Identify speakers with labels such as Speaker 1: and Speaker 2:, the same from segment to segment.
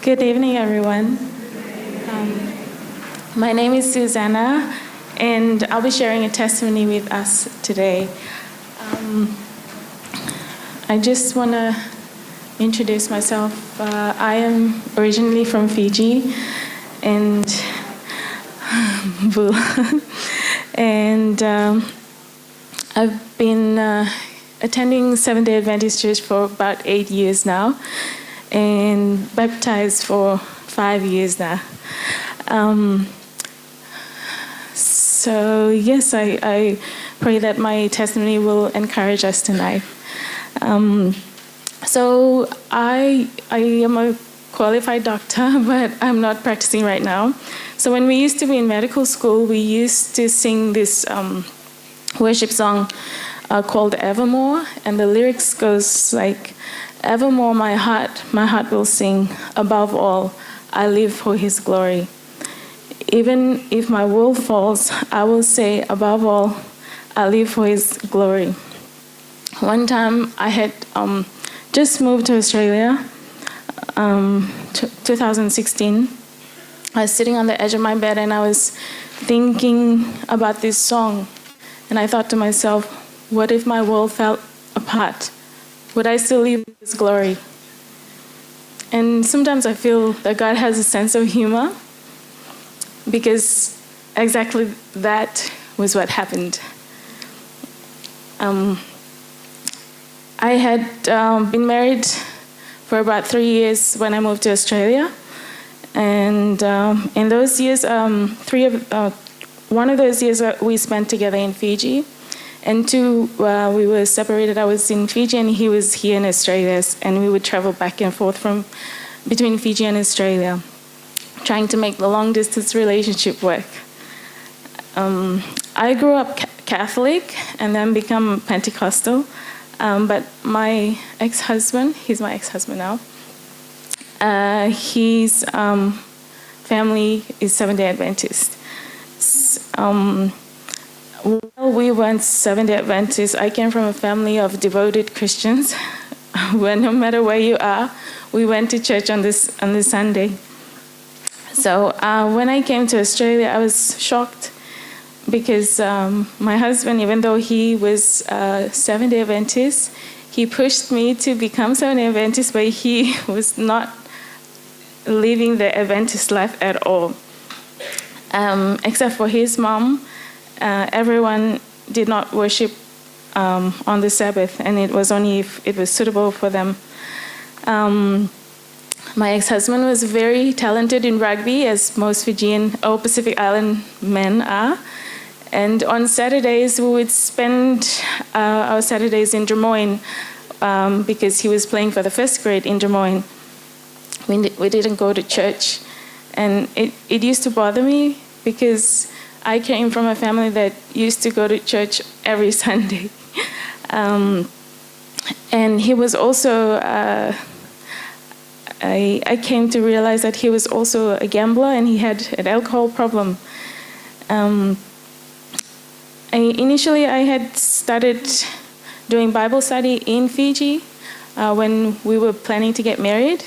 Speaker 1: Good evening, everyone. My name is Susana, and I'll be sharing a testimony with us today. I just want to introduce myself. I am originally from Fiji, and I've been attending Seventh-day Adventist Church for about 8 years now, and baptized for 5 years now. So yes, I pray that my testimony will encourage us tonight. So I am a qualified doctor, but I'm not practicing right now. So when we used to be in medical school, we used to sing this worship song called Evermore, and the lyrics goes like, "Evermore my heart will sing. Above all, I live for His glory. Even if my world falls, I will say, above all, I live for His glory." One time I had just moved to Australia, 2016. I was sitting on the edge of my bed and I was thinking about this song. And I thought to myself, what if my world fell apart? Would I still live His glory? And sometimes I feel that God has a sense of humor, because exactly that was what happened. I had been married for about 3 years when I moved to Australia. And in those years, one of those years we spent together in Fiji. And two, we were separated. I was in Fiji and he was here in Australia, and we would travel back and forth between Fiji and Australia, trying to make the long-distance relationship work. I grew up Catholic and then become Pentecostal, but my ex-husband, he's my ex-husband now, his family is Seventh-day Adventist. While we weren't Seventh-day Adventists, I came from a family of devoted Christians, where no matter where you are, we went to church on this Sunday. So when I came to Australia, I was shocked because my husband, even though he was Seventh-day Adventist, he pushed me to become Seventh-day Adventist, but he was not living the Adventist life at all. Except for his mom, everyone did not worship on the Sabbath, and it was only if it was suitable for them. My ex-husband was very talented in rugby, as most Fijian or Pacific Island men are. And on Saturdays, we would spend our Saturdays in Des Moines because he was playing for the first grade in Des Moines. We didn't go to church. And it used to bother me because I came from a family that used to go to church every Sunday. And he was also... I came to realize that he was also a gambler and he had an alcohol problem. Initially, I had started doing Bible study in Fiji when we were planning to get married,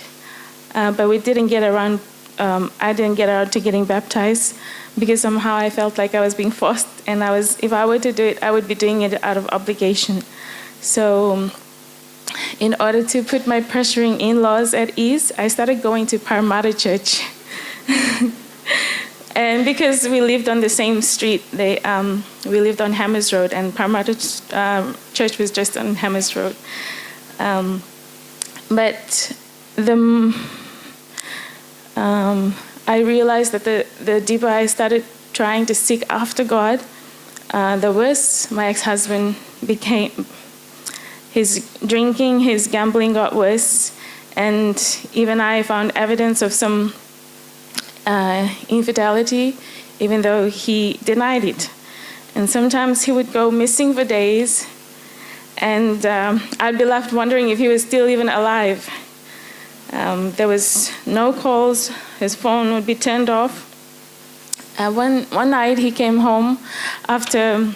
Speaker 1: but we didn't get around. I didn't get around to getting baptized because somehow I felt like I was being forced, and if I were to do it, I would be doing it out of obligation. So, in order to put my pressuring in-laws at ease, I started going to Parramatta Church. And because we lived on the same street, we lived on Hammers Road, and Parramatta Church was just on Hammers Road. But I realized that the deeper I started trying to seek after God, the worse my ex-husband became. His drinking, his gambling got worse, and even I found evidence of some infidelity, even though he denied it. And sometimes he would go missing for days, and I'd be left wondering if he was still even alive. There was no calls, his phone would be turned off. One night he came home after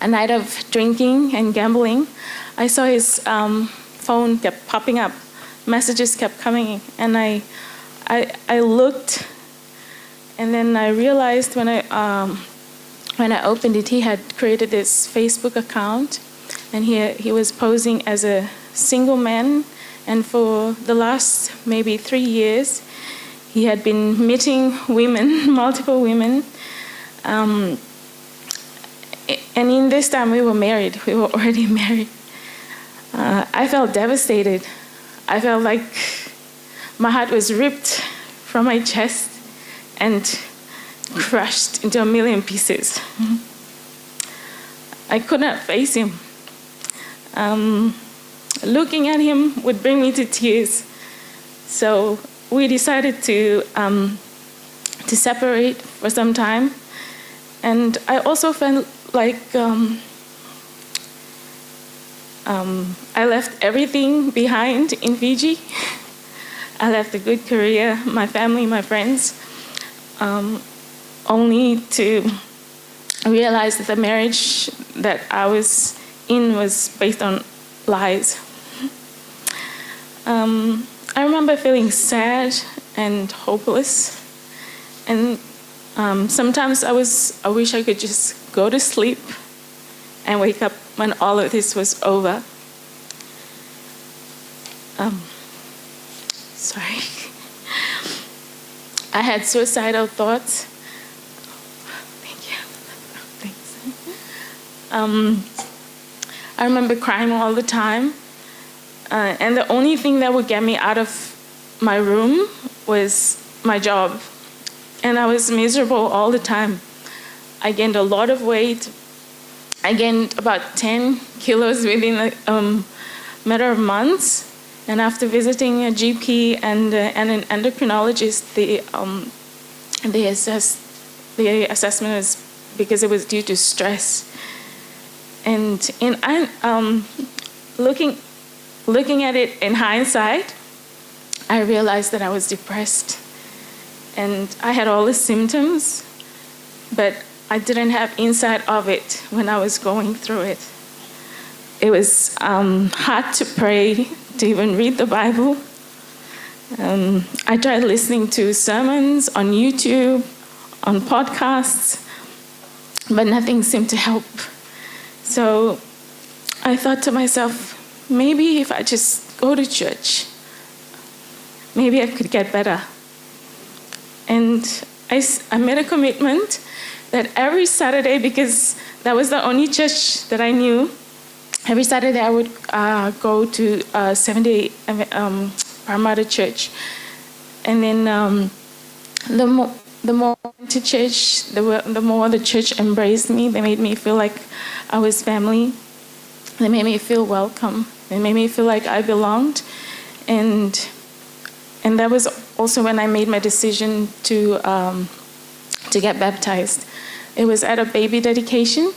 Speaker 1: a night of drinking and gambling. I saw his phone kept popping up, messages kept coming, and I I looked, and then I realized when I opened it, he had created this Facebook account, and he was posing as a single man, and for the last maybe 3 years, he had been meeting women, multiple women, and in this time we were married. We were already married. I felt devastated. I felt like my heart was ripped from my chest and crushed into a million pieces. I could not face him. Looking at him would bring me to tears. So we decided to separate for some time. And I also felt like I left everything behind in Fiji. I left a good career, my family, my friends, only to realize that the marriage that I was in was based on lies. I remember feeling sad and hopeless, and sometimes I wish I could just go to sleep and wake up when all of this was over. Sorry. I had suicidal thoughts. Thank you. Thanks. I remember crying all the time. And the only thing that would get me out of my room was my job. And I was miserable all the time. I gained a lot of weight. I gained about 10 kilos within a matter of months. And after visiting a GP and an endocrinologist, the assessment was because it was due to stress. And looking at it in hindsight, I realized that I was depressed. And I had all the symptoms, but I didn't have insight of it when I was going through it. It was hard to pray, to even read the Bible. I tried listening to sermons on YouTube, on podcasts, but nothing seemed to help. So I thought to myself, maybe if I just go to church, maybe I could get better. And I made a commitment that every Saturday, because that was the only church that I knew, every Saturday I would go to 7-day Armour church. And then the more I went to church, the more the church embraced me. They made me feel like I was family. They made me feel welcome. They made me feel like I belonged. And that was also when I made my decision to get baptized. It was at a baby dedication.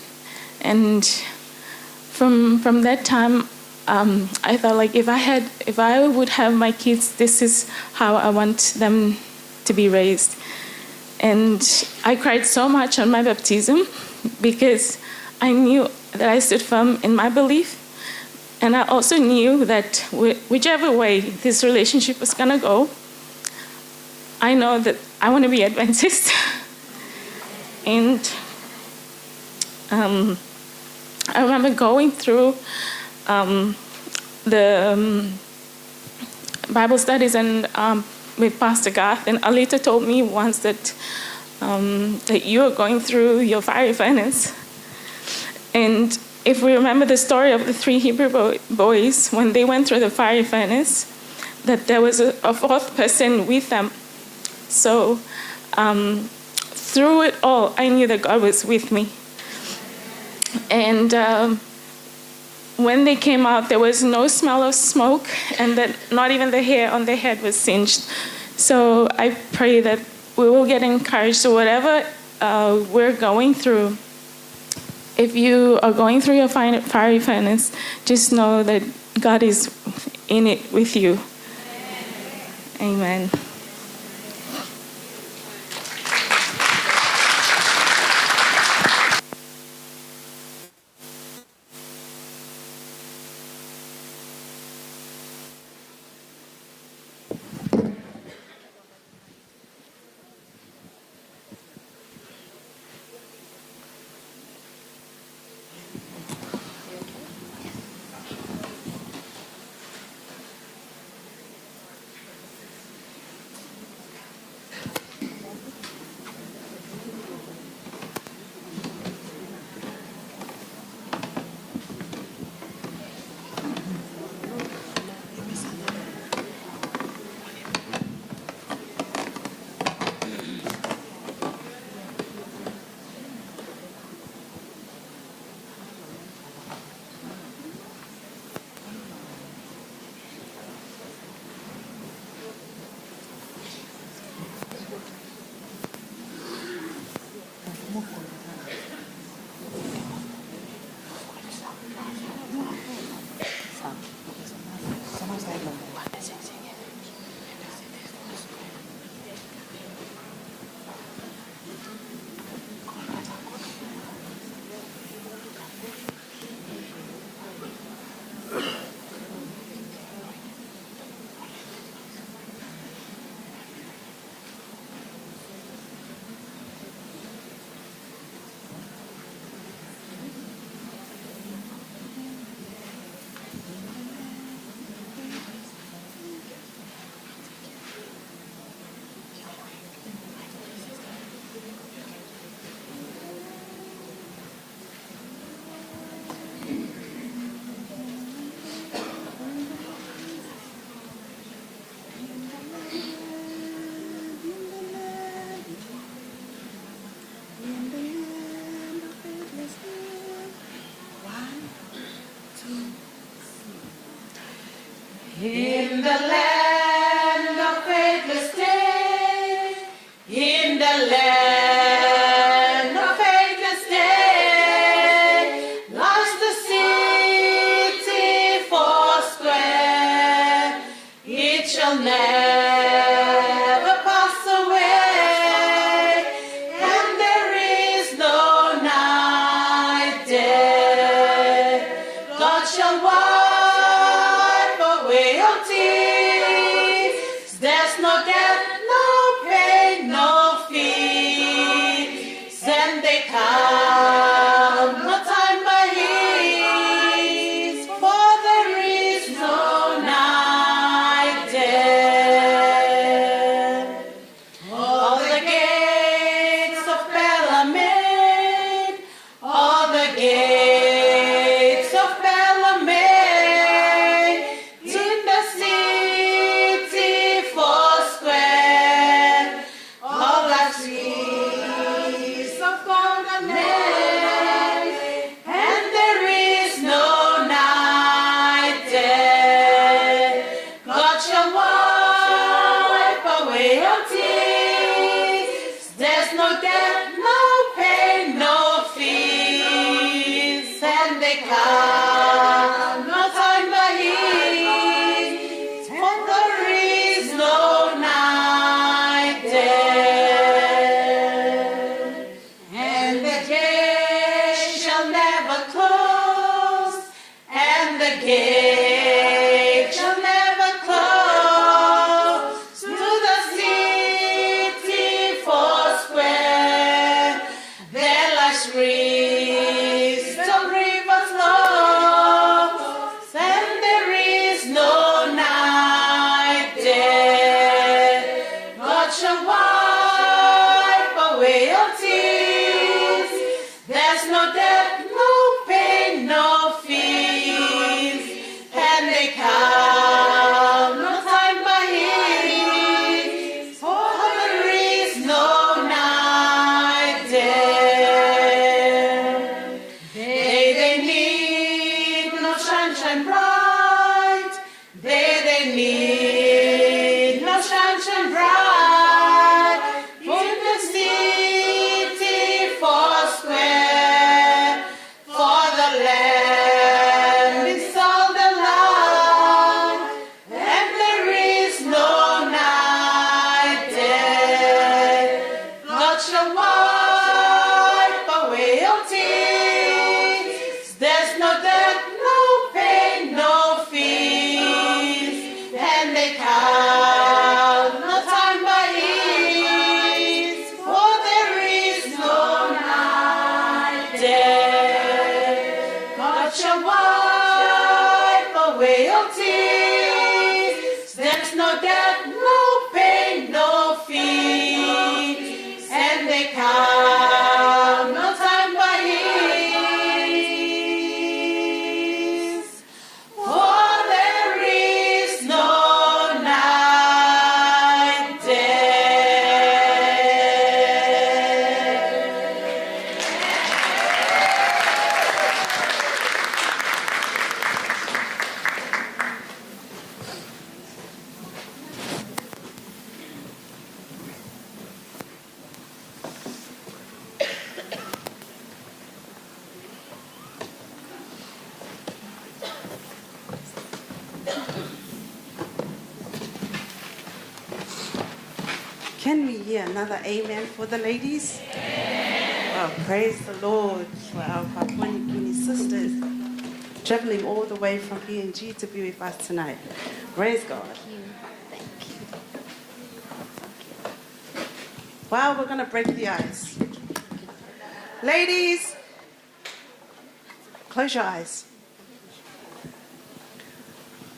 Speaker 1: And from that time, I thought like if I would have my kids, this is how I want them to be raised. And I cried so much on my baptism because I knew that I stood firm in my belief. And I also knew that whichever way this relationship was going to go, I know that I want to be Adventist. And I remember going through the Bible studies and with Pastor Garth, and Alita told me once that you are going through your fiery furnace. And if we remember the story of the 3 Hebrew boys, when they went through the fiery furnace, that there was a 4th person with them. So through it all, I knew that God was with me. And when they came out, there was no smell of smoke, and that not even the hair on their head was singed. So I pray that we will get encouraged. So whatever we're going through, if you are going through your fiery furnace, just know that God is in it with you. Amen.
Speaker 2: Can we hear another amen for the ladies? Oh, praise the Lord for our Papua New Guinea sisters traveling all the way from PNG to be with us tonight. Praise God.
Speaker 3: Thank you.
Speaker 2: Wow, we're going to break the ice. Ladies, close your eyes.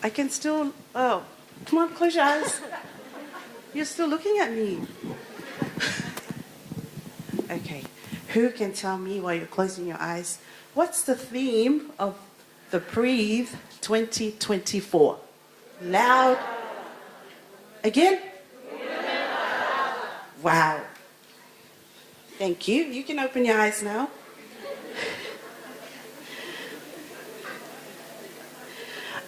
Speaker 2: I can still... Oh, come on, close your eyes. You're still looking at me. Okay. Who can tell me while you're closing your eyes, what's the theme of the Breathe 2024? Loud. Again? Wow. Thank you. You can open your eyes now.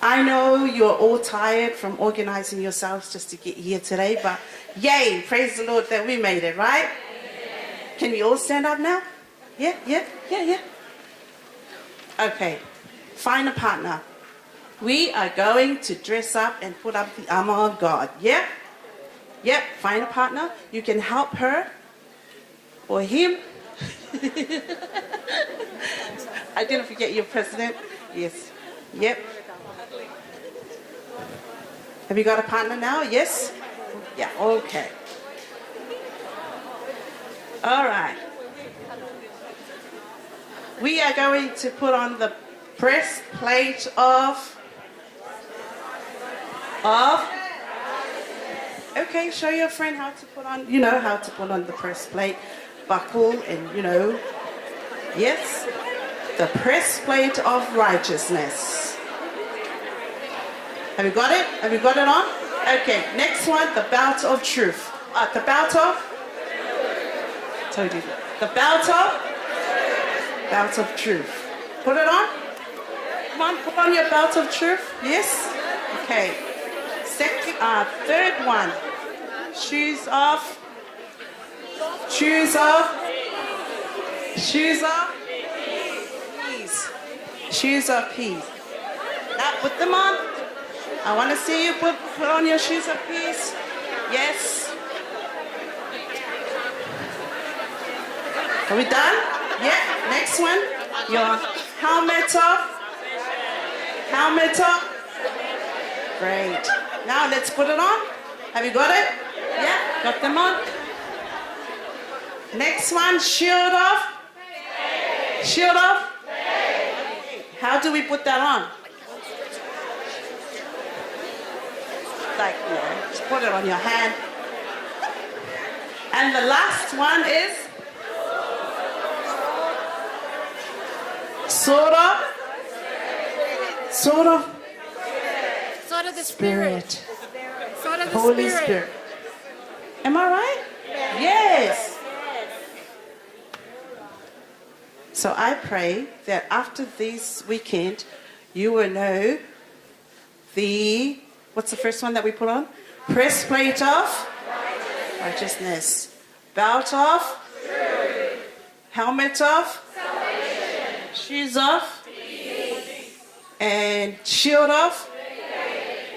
Speaker 2: I know you're all tired from organizing yourselves just to get here today, but yay, praise the Lord that we made it, right? Can we all stand up now? Yeah. Okay, find a partner. We are going to dress up and put up the armor of God, yeah? Yep, find a partner. You can help her or him. I didn't forget your president. Yes. Yep. Have you got a partner now? Yes? Yeah, okay. All right. We are going to put on the breastplate of... Okay, show your friend how to put on, how to put on the breastplate, buckle, and yes, the breastplate of righteousness. Have you got it? Have you got it on? Okay, next one, the belt of truth. The belt of? Told you. The belt of truth. Put it on. Come on, put on your belt of truth. Yes? Okay. Third one. Shoes off. Shoes off. Shoes off. Peas. Shoes off peas. Now put them on. I want to see you put on your shoes of peace. Yes. Are we done? Yeah. Next one. Your helmet off. Helmet off. Great. Now let's put it on. Have you got it? Yeah. Got them on. Next one. Shield off. Shield off. How do we put that on? Like, just put it on your hand. And the last one is sword of
Speaker 3: the Spirit. Sword of the
Speaker 2: Holy Spirit. Am I right? Yes. So I pray that after this weekend, you will know what's the first one that we put on? Breastplate of righteousness. Belt of helmet of shoes of and shield of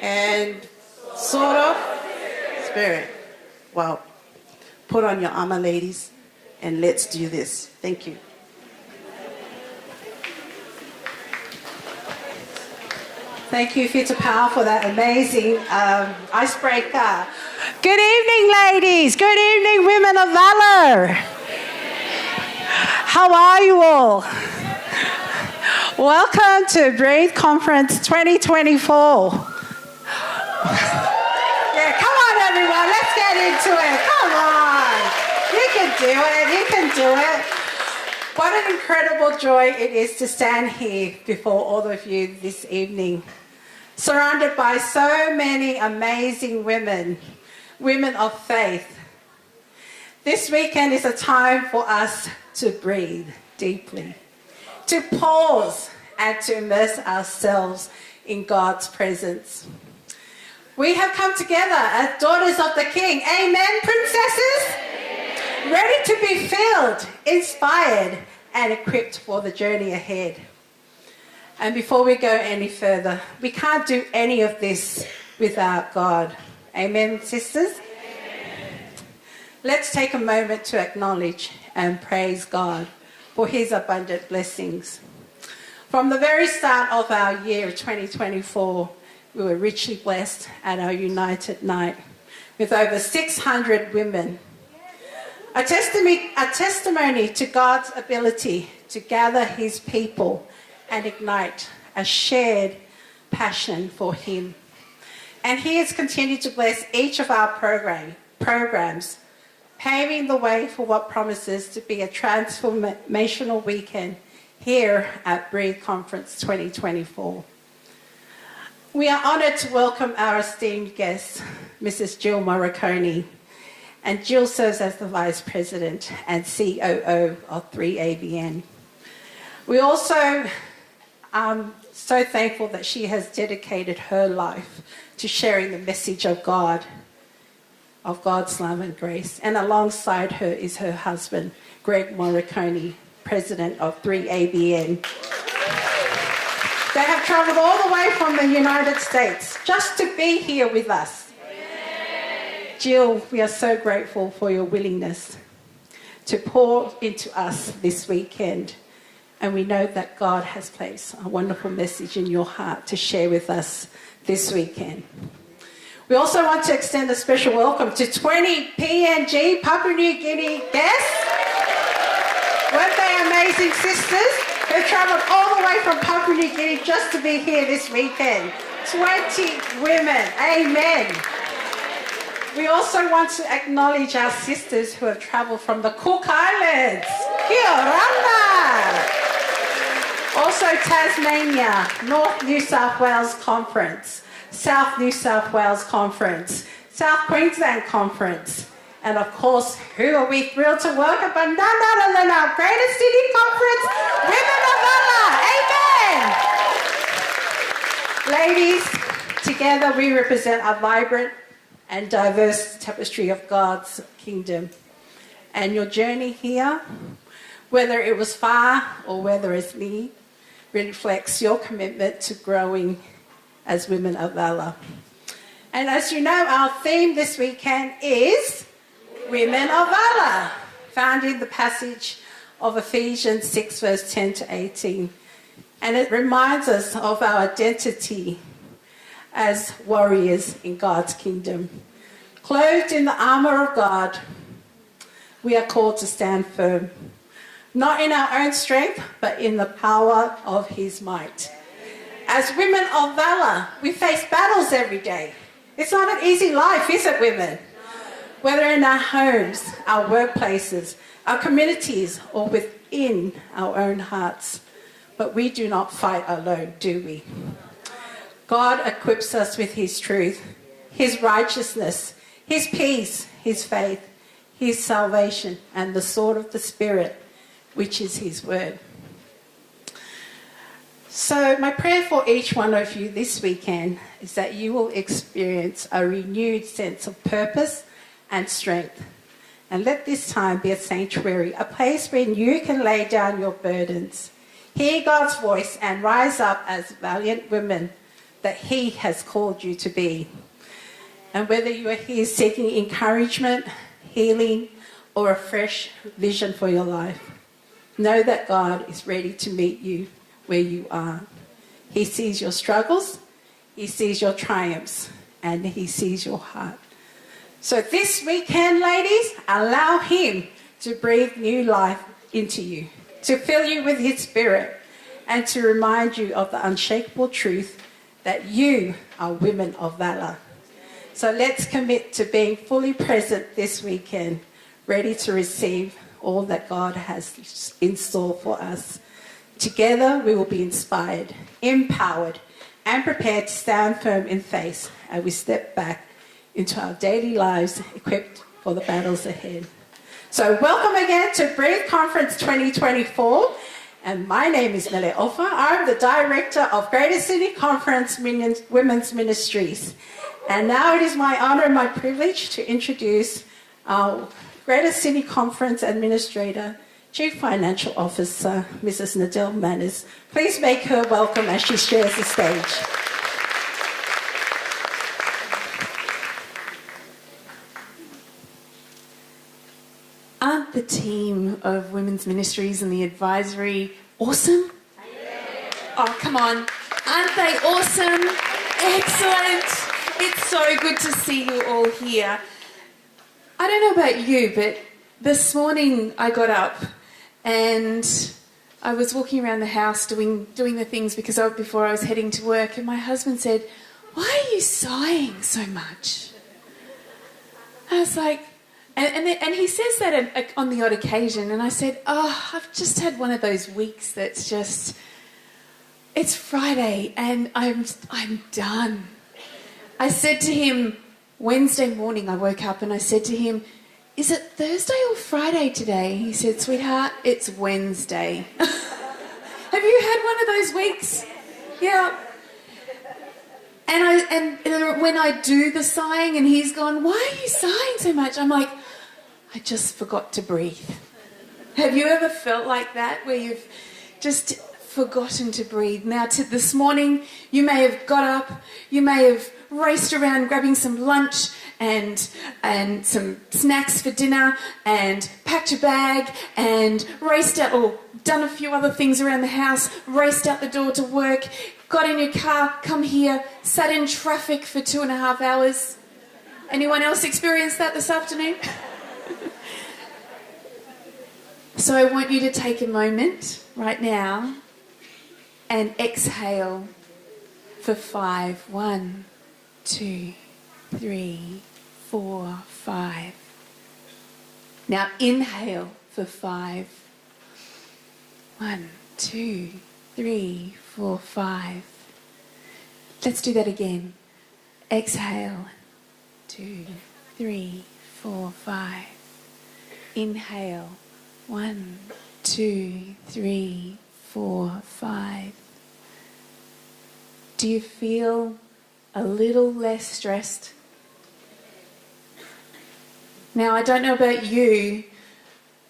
Speaker 2: and sword of spirit. Wow. Put on your armor, ladies, and let's do this. Thank you.
Speaker 4: Thank you, Fitopau, for that amazing icebreaker. Good evening, ladies. Good evening, women of Valour. How are you all? Welcome to Breathe Conference 2024. Yeah, come on, everyone. Let's get into it. Come on. You can do it. You can do it. What an incredible joy it is to stand here before all of you this evening, surrounded by so many amazing women of faith. This weekend is a time for us to breathe deeply, to pause and to immerse ourselves in God's presence. We have come together as daughters of the King. Amen, princesses? Amen. Ready to be filled, inspired, and equipped for the journey ahead. And before we go any further, we can't do any of this without God. Amen, sisters? Amen. let's take a moment to acknowledge and praise God for his abundant blessings. From the very start of our year 2024, we were richly blessed at our United Night with over 600 women. A testimony to God's ability to gather his people and ignite a shared passion for him. And he has continued to bless each of our programs, paving the way for what promises to be a transformational weekend here at Breathe Conference 2024. We are honoured to welcome our esteemed guest, Mrs. Jill Morikone, and Jill serves as the Vice President and COO of 3ABN. We also are so thankful that she has dedicated her life to sharing the message of God, of God's love and grace. And alongside her is her husband, Greg Morikone, President of 3ABN. They have travelled all the way from the United States just to be here with us. Jill, we are so grateful for your willingness to pour into us this weekend. And we know that God has placed a wonderful message in your heart to share with us this weekend. We also want to extend a special welcome to 20 PNG, Papua New Guinea guests. Weren't they amazing sisters who travelled all the way from Papua New Guinea just to be here this weekend? 20 women, amen. We also want to acknowledge our sisters who have travelled from the Cook Islands. Kia ora. Also Tasmania, North New South Wales Conference, South New South Wales Conference, South Queensland Conference, and of course, who are we thrilled to welcome but none other than our Greater City Conference, Women of Valour. Amen. Ladies, together we represent a vibrant and diverse tapestry of God's kingdom. And your journey here, whether it was far or whether it's near, reflects your commitment to growing as women of Valour. And as you know, our theme this weekend is Women of Valour, found in the passage of Ephesians 6, verse 10 to 18. And it reminds us of our identity as warriors in God's kingdom. Clothed in the armour of God, we are called to stand firm, not in our own strength, but in the power of his might. As women of valour, we face battles every day. It's not an easy life, is it, women? Whether in our homes, our workplaces, our communities, or within our own hearts. But we do not fight alone, do we? God equips us with his truth, his righteousness, his peace, his faith, his salvation, and the sword of the Spirit, which is his word. So my prayer for each one of you this weekend is that you will experience a renewed sense of purpose and strength. And let this time be a sanctuary, a place where you can lay down your burdens, hear God's voice, and rise up as valiant women that he has called you to be. And whether you are here seeking encouragement, healing, or a fresh vision for your life, know that God is ready to meet you where you are. He sees your struggles, he sees your triumphs, and he sees your heart. So this weekend, ladies, allow him to breathe new life into you, to fill you with his spirit, and to remind you of the unshakable truth that you are women of valour. So let's commit to being fully present this weekend, ready to receive all that God has in store for us. Together we will be inspired, empowered, and prepared to stand firm in faith as we step back into our daily lives, equipped for the battles ahead. So welcome again to Breathe Conference 2024. And my name is Mele'ofa. I'm the Director of Greater City Conference Women's Ministries. And now it is my honour and my privilege to introduce our Greater City Conference Administrator, Chief Financial Officer, Mrs. Nadelle Manners. Please make her welcome as she shares the stage.
Speaker 5: the team of Women's Ministries and the advisory awesome? Oh, come on. Aren't they awesome? Excellent. It's so good to see you all here. I don't know about you, but this morning I got up and I was walking around the house doing the things before I was heading to work, and my husband said, "Why are you sighing so much?" I was like, and he says that on the odd occasion, and I said, "Oh, I've just had one of those weeks that's just, it's Friday and I'm done." I said to him, Wednesday morning I woke up and I said to him, "Is it Thursday or Friday today?" He said, "Sweetheart, it's Wednesday." Have you had one of those weeks? Yeah. And when I do the sighing and he's gone, "Why are you sighing so much?" I'm like, I just forgot to breathe. Have you ever felt like that, where you've just forgotten to breathe? Now, this morning, you may have got up, you may have raced around grabbing some lunch and some snacks for dinner and packed your bag and raced out, or done a few other things around the house, raced out the door to work, got in your car, come here, sat in traffic for 2.5 hours. Anyone else experienced that this afternoon? So I want you to take a moment right now and exhale for 5. 1, 2, 3, 4, 5. Now inhale for 5. 1, 2, 3, 4, 5. Let's do that again. Exhale. 2, 3, 4, 5. Inhale. 1, 2, 3, 4, 5. Do you feel a little less stressed? Now, I don't know about you,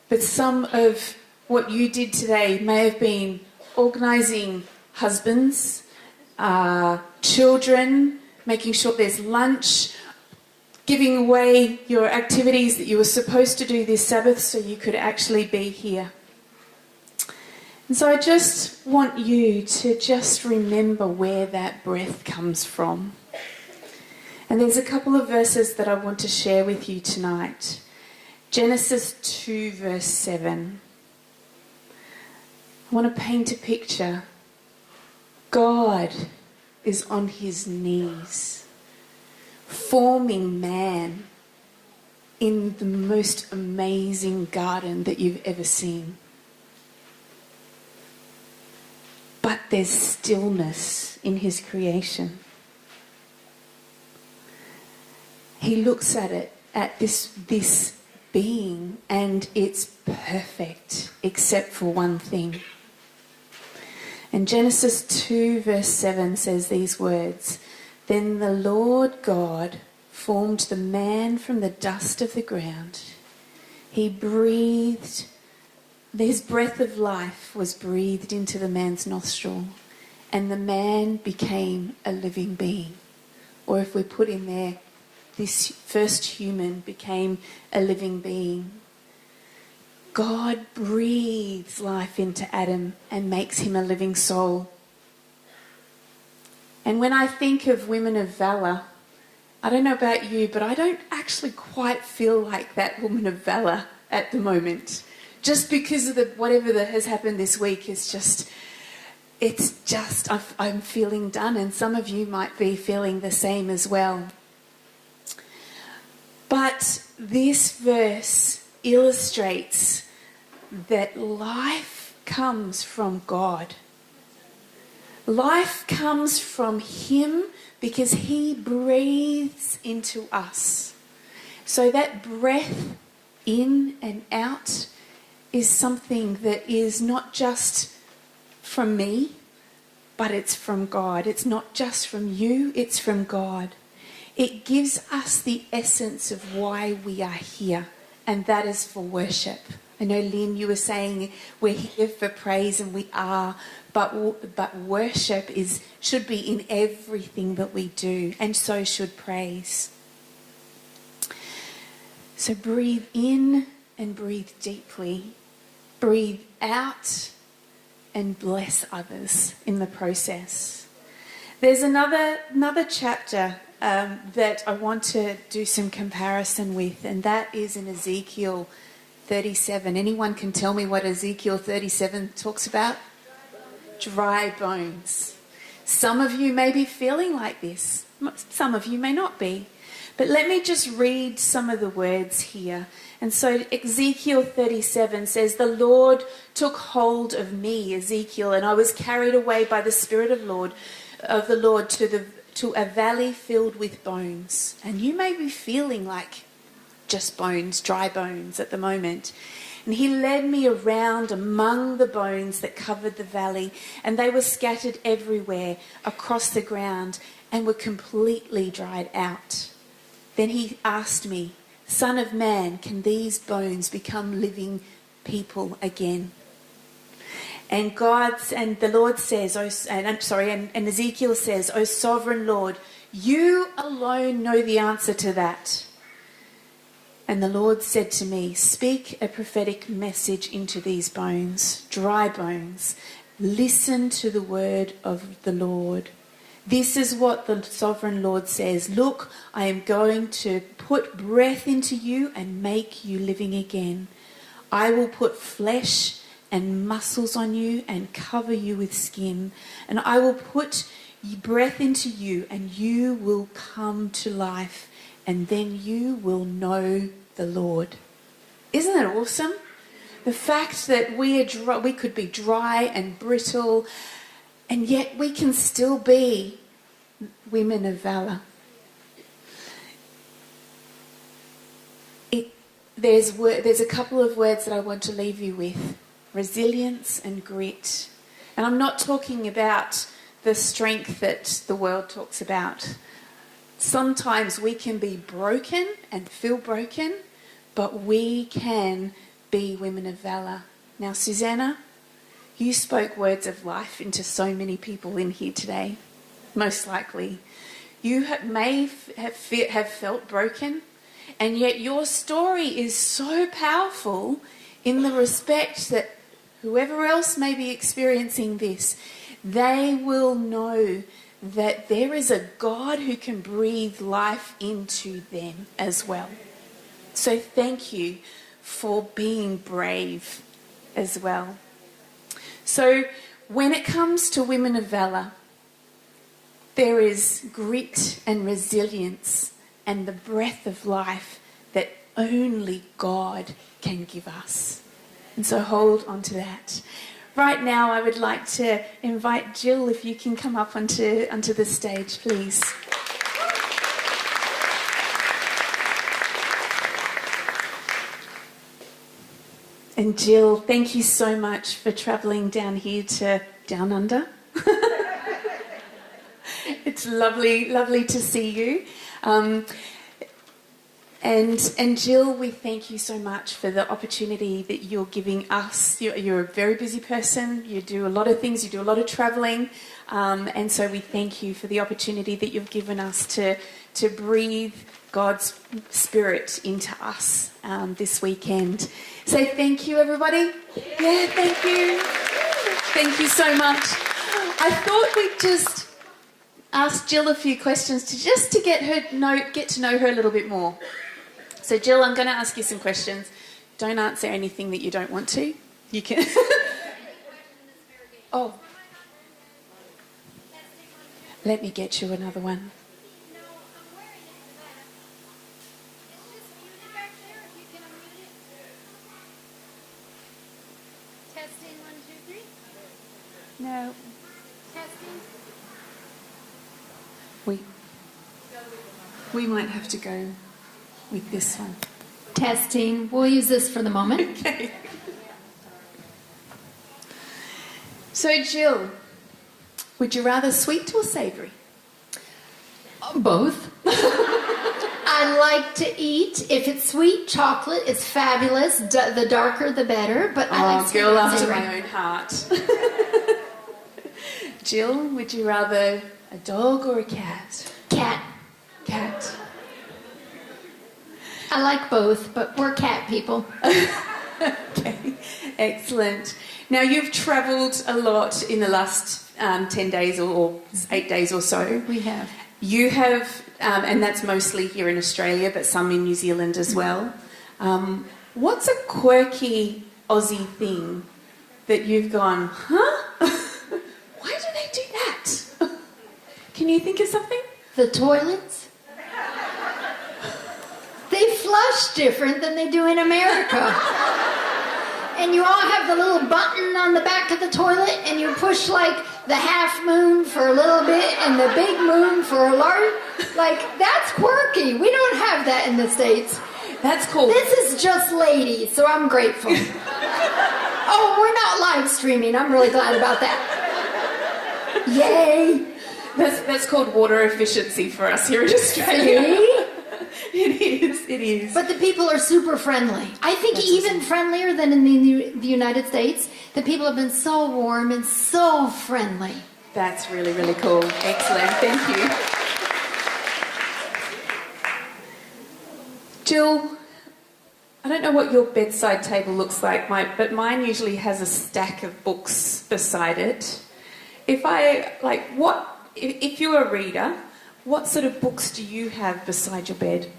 Speaker 5: but some of what you did today may have been organising husbands, children, making sure there's lunch, giving away your activities that you were supposed to do this Sabbath so you could actually be here. And so I just want you to just remember where that breath comes from. And there's a couple of verses that I want to share with you tonight. Genesis 2 verse 7. I want to paint a picture. God is on his knees, forming man in the most amazing garden that you've ever seen. But there's stillness in his creation. He looks at it, at this being, and it's perfect except for one thing. And Genesis 2 verse 7 says these words, "Then the Lord God formed the man from the dust of the ground. He breathed, his breath of life was breathed into the man's nostril, and the man became a living being." Or if we put in there, this first human became a living being. God breathes life into Adam and makes him a living soul. And when I think of women of valour, I don't know about you, but I don't actually quite feel like that woman of valour at the moment. Just because of whatever that has happened this week is just, I'm feeling done, and some of you might be feeling the same as well. But this verse illustrates that life comes from God. Life comes from him because he breathes into us. So that breath in and out is something that is not just from me, but it's from God. It's not just from you, it's from God. It gives us the essence of why we are here, and that is for worship. I know, Lynn, you were saying we're here for praise, and we are, but worship should be in everything that we do, and so should praise. So breathe in and breathe deeply. Breathe out and bless others in the process. There's another chapter that I want to do some comparison with, and that is in Ezekiel 37. Anyone can tell me what Ezekiel 37 talks about? Dry bones. Some of you may be feeling like this. Some of you may not be. But let me just read some of the words here. And so Ezekiel 37 says, "The Lord took hold of me, Ezekiel, and I was carried away by the Spirit of the Lord to a valley filled with bones." And you may be feeling like just bones, dry bones at the moment. "And he led me around among the bones that covered the valley, and they were scattered everywhere across the ground and were completely dried out. Then he asked me, 'Son of man, can these bones become living people again?' And the Lord says, and Ezekiel says, 'O sovereign Lord, you alone know the answer to that.' And the Lord said to me, 'Speak a prophetic message into these bones, dry bones. Listen to the word of the Lord. This is what the sovereign Lord says. Look, I am going to put breath into you and make you living again. I will put flesh and muscles on you and cover you with skin. And I will put breath into you and you will come to life. And then you will know the Lord.'" Isn't that awesome? The fact that we could be dry and brittle, and yet we can still be women of valour. There's a couple of words that I want to leave you with: resilience and grit. And I'm not talking about the strength that the world talks about. Sometimes we can be broken and feel broken, but we can be women of valour. Now, Susana, you spoke words of life into so many people in here today, most likely. You may have felt broken, and yet your story is so powerful in the respect that whoever else may be experiencing this, they will know that there is a God who can breathe life into them as well. So thank you for being brave as well. So when it comes to women of valour, there is grit and resilience and the breath of life that only God can give us. And so hold on to that. Right now, I would like to invite Jill, if you can come up onto the stage, please. And Jill, thank you so much for travelling down here to Down Under. It's lovely to see you. And Jill, we thank you so much for the opportunity that you're giving us. You're a very busy person. You do a lot of things. You do a lot of travelling. And so we thank you for the opportunity that you've given us to breathe God's Spirit into us this weekend. Say thank you, everybody. Yeah, thank you. Thank you so much. I thought we'd just ask Jill a few questions to get to know her a little bit more. So Jill, I'm going to ask you some questions. Don't answer anything that you don't want to. You can. Oh. Let me get you another one.
Speaker 3: Testing 1, 2, 3.
Speaker 5: No.
Speaker 3: Testing.
Speaker 5: We might have to go with this one.
Speaker 3: Testing. We'll use this for the moment.
Speaker 5: Okay. So Jill, would you rather sweet or savoury?
Speaker 3: Both. I like to eat. If it's sweet, chocolate is fabulous. The darker, the better. But I like sweet
Speaker 5: girl
Speaker 3: and
Speaker 5: after
Speaker 3: savoury.
Speaker 5: my own heart. Jill, would you rather a dog or a cat?
Speaker 3: Cat.
Speaker 5: Cat.
Speaker 3: I like both, but we're cat people.
Speaker 5: Okay, excellent. Now, you've travelled a lot in the last 10 days or 8 days or so.
Speaker 3: We have.
Speaker 5: You have, and that's mostly here in Australia, but some in New Zealand as well. What's a quirky Aussie thing that you've gone, huh? Why do they do that? Can you think of something?
Speaker 3: The toilets. They flush different than they do in America. And you all have the little button on the back of the toilet, and you push like the half moon for a little bit and the big moon for a large. Like, that's quirky. We don't have that in the States.
Speaker 5: That's cool.
Speaker 3: This is just ladies, so I'm grateful. Oh, we're not live streaming. I'm really glad about that. Yay.
Speaker 5: That's called water efficiency for us here in Australia.
Speaker 3: See?
Speaker 5: It is.
Speaker 3: But the people are super friendly. I think
Speaker 5: That's
Speaker 3: even
Speaker 5: awesome.
Speaker 3: friendlier than in the United States. The people have been so warm and so friendly.
Speaker 5: That's really, really cool. Excellent. Thank you. Jill, I don't know what your bedside table looks like, but mine usually has a stack of books beside it. If you're a reader, what sort of books do you have beside your bed?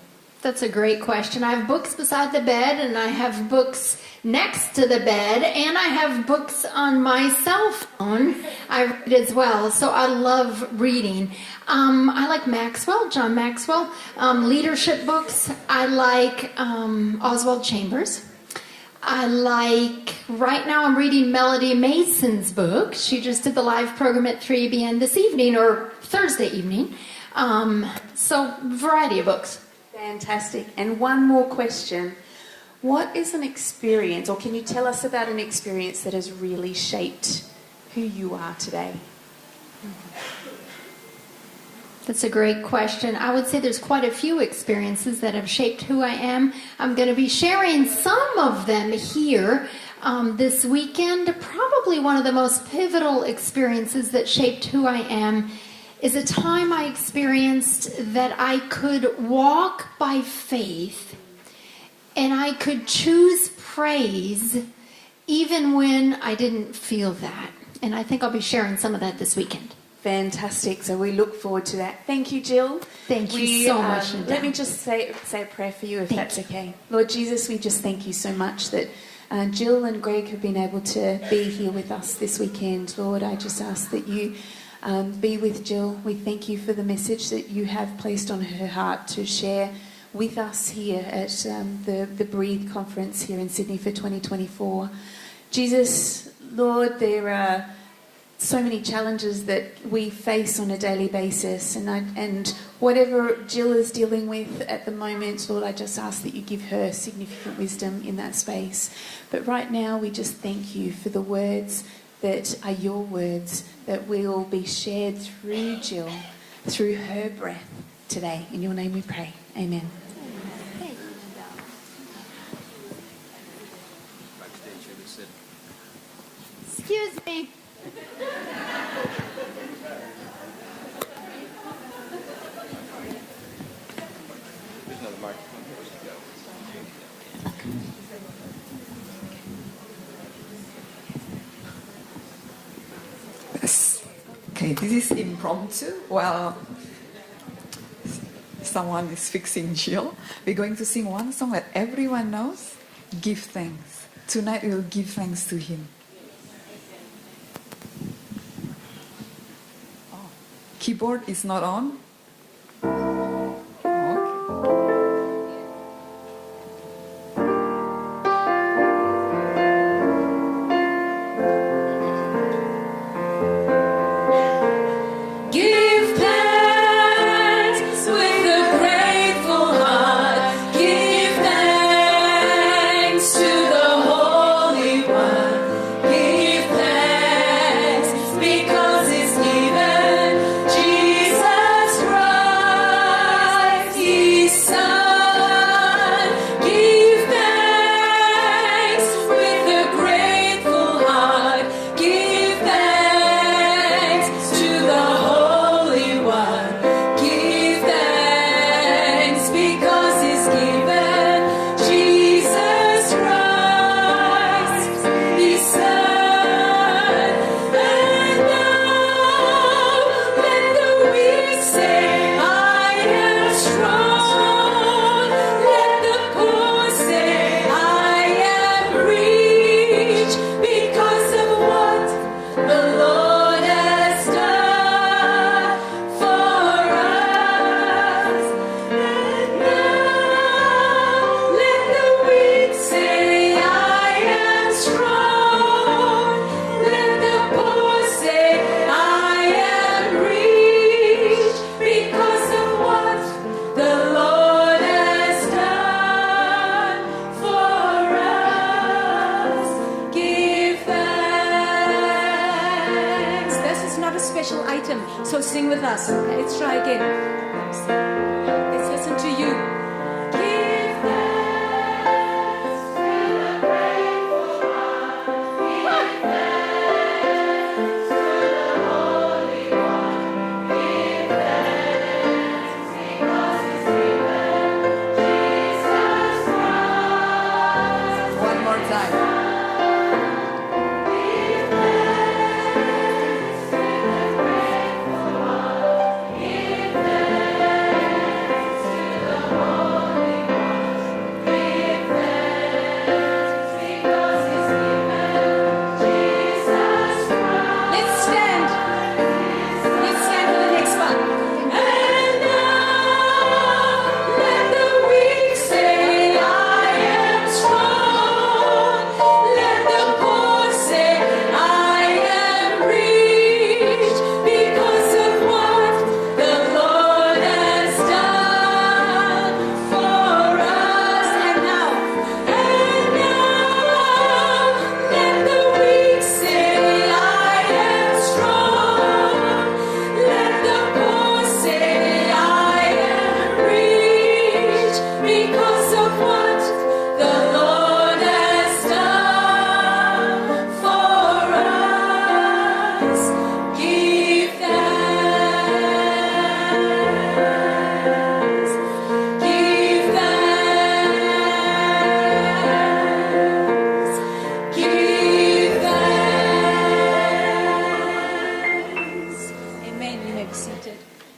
Speaker 3: That's a great question. I have books beside the bed, and I have books next to the bed, and I have books on my cell phone. I read as well, so I love reading. I like John Maxwell, leadership books. I like Oswald Chambers. Right now I'm reading Melody Mason's book. She just did the live program at 3 p.m. this evening, or Thursday evening. So, variety of books.
Speaker 5: Fantastic. And one more question. What is an experience, or can you tell us about an experience that has really shaped who you are today?
Speaker 3: That's a great question. I would say there's quite a few experiences that have shaped who I am. I'm going to be sharing some of them here this weekend. Probably one of the most pivotal experiences that shaped who I am is a time I experienced that I could walk by faith and I could choose praise even when I didn't feel that. And I think I'll be sharing some of that this weekend.
Speaker 5: Fantastic. So we look forward to that. Thank you, Jill.
Speaker 3: Thank you so much.
Speaker 5: Let me just say a prayer for you, if that's okay. Lord Jesus, we just thank you so much that Jill and Greg have been able to be here with us this weekend. Lord, I just ask that you be with Jill. We thank you for the message that you have placed on her heart to share with us here at the Breathe conference here in Sydney for 2024. Jesus, Lord, there are so many challenges that we face on a daily basis, and whatever Jill is dealing with at the moment, Lord, I just ask that you give her significant wisdom in that space. But right now, we just thank you for the words that are your words that will be shared through Jill, through her breath today. In your name we pray. Amen.
Speaker 3: Excuse me.
Speaker 6: There's another microphone here.
Speaker 7: Yes. Okay, this is impromptu. Well, someone is fixing Jill. We're going to sing one song that everyone knows. Give thanks. Tonight we will give thanks to Him. Oh, keyboard is not on.
Speaker 8: Because it's given Jesus So sing with us. Let's try again. Let's listen to you. Give thanks to the grateful one. Give thanks to the Holy One. Give thanks because He's given Jesus Christ.
Speaker 7: One more time.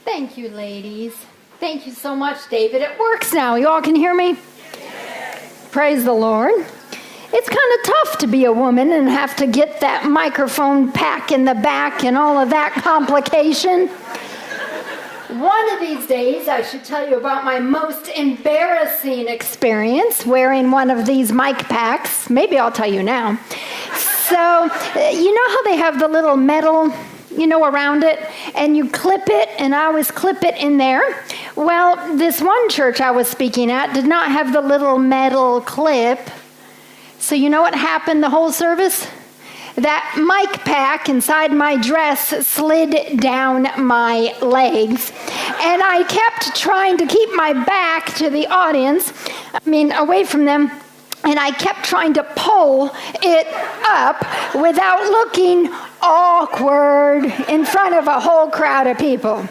Speaker 3: Thank you, ladies. Thank you so much, David. It works now. You all can hear me? Praise the Lord. It's kind of tough to be a woman and have to get that microphone pack in the back and all of that complication. One of these days, I should tell you about my most embarrassing experience wearing one of these mic packs. Maybe I'll tell you now. So, you know how they have the little metal, around it, and you clip it, and I always clip it in there. Well, this one church I was speaking at did not have the little metal clip. So you know what happened the whole service? That mic pack inside my dress slid down my legs, and I kept trying to keep my back to the audience, away from them, and I kept trying to pull it up without looking awkward in front of a whole crowd of people.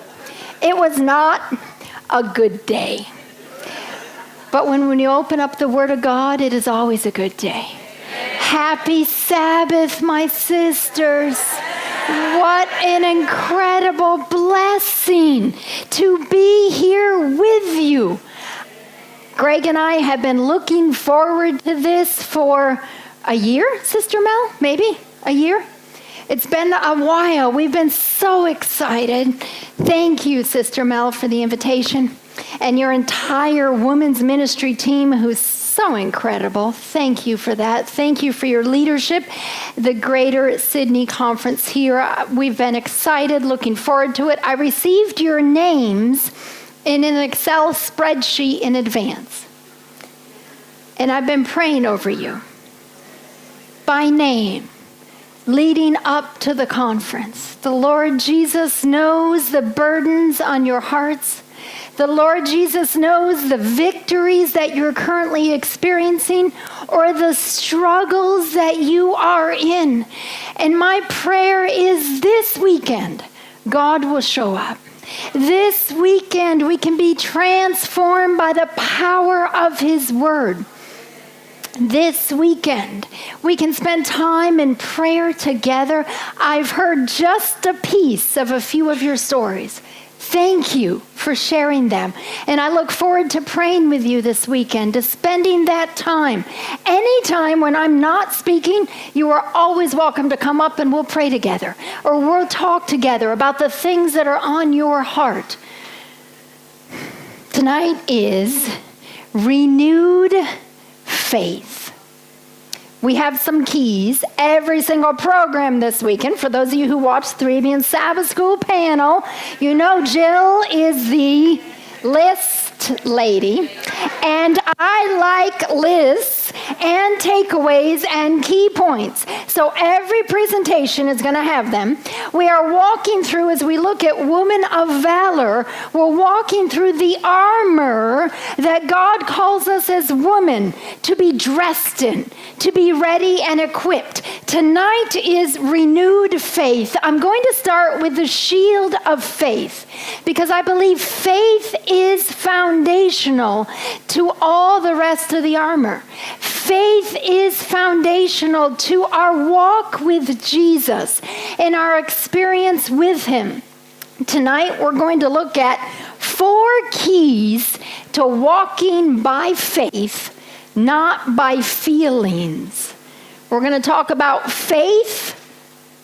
Speaker 3: It was not a good day. But when you open up the Word of God, it is always a good day. Happy Sabbath, my sisters. What an incredible blessing to be here with you. Greg and I have been looking forward to this for a year, Sister Mel, maybe a year. It's been a while. We've been so excited. Thank you, Sister Mel, for the invitation, and your entire women's ministry team, who's so incredible. Thank you for that. Thank you for your leadership. The Greater Sydney Conference here, we've been excited, looking forward to it. I received your names in an Excel spreadsheet in advance, and I've been praying over you by name leading up to the conference. The Lord Jesus knows the burdens on your hearts. The Lord Jesus knows the victories that you're currently experiencing or the struggles that you are in. And my prayer is this weekend, God will show up. This weekend, we can be transformed by the power of His Word. This weekend, we can spend time in prayer together. I've heard just a piece of a few of your stories. Thank you for sharing them. And I look forward to praying with you this weekend, to spending that time. Anytime when I'm not speaking, you are always welcome to come up and we'll pray together. Or we'll talk together about the things that are on your heart. Tonight is renewed faith. We have some keys every single program this weekend. For those of you who watched 3 Sabbath School panel, you know Jill is the list lady, and I like lists, and 10 takeaways and key points. So every presentation is going to have them. We are walking through, as we look at Woman of Valor, we're walking through the armor that God calls us as women to be dressed in, to be ready and equipped. Tonight is renewed faith. I'm going to start with the shield of faith because I believe faith is foundational to all the rest of the armor. Faith is foundational to our walk with Jesus and our experience with him. Tonight we're going to look at 4 keys to walking by faith, not by feelings. We're going to talk about faith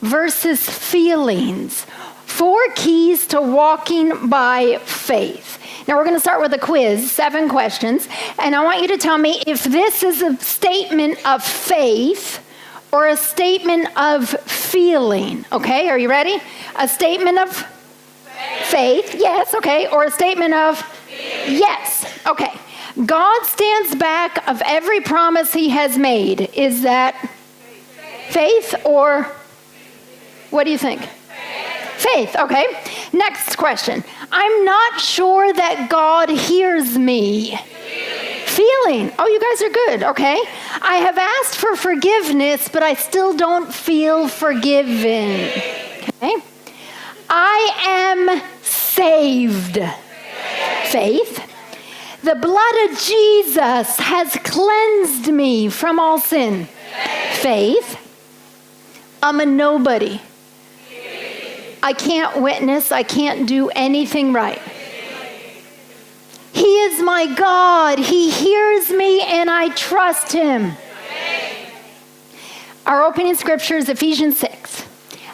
Speaker 3: versus feelings. 4 keys to walking by faith. Now we're going to start with a quiz, 7 questions, and I want you to tell me if this is a statement of faith or a statement of feeling. Okay, are you ready? A statement of faith, yes, okay, or a statement of yes, okay. God stands back of every promise he has made. Is that faith or what do you think? Faith, okay. Next question. I'm not sure that God hears me. Feeling. Oh, you guys are good, okay. I have asked for forgiveness, but I still don't feel forgiven. Okay. I am saved. Faith. The blood of Jesus has cleansed me from all sin. Faith. I'm a nobody. I can't witness. I can't do anything right. He is my God. He hears me and I trust him. Our opening scripture is Ephesians 6.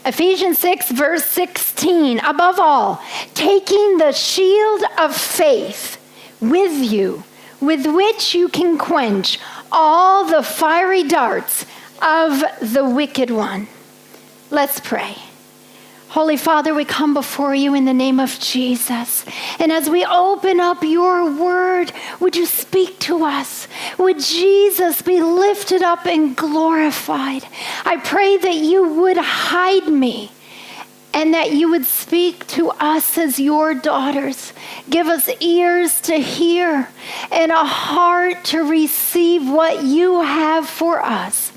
Speaker 3: Ephesians 6 verse 16. Above all, taking the shield of faith with you, with which you can quench all the fiery darts of the wicked one. Let's pray. Holy Father, we come before you in the name of Jesus. And as we open up your word, would you speak to us? Would Jesus be lifted up and glorified? I pray that you would hide me and that you would speak to us as your daughters. Give us ears to hear and a heart to receive what you have for us.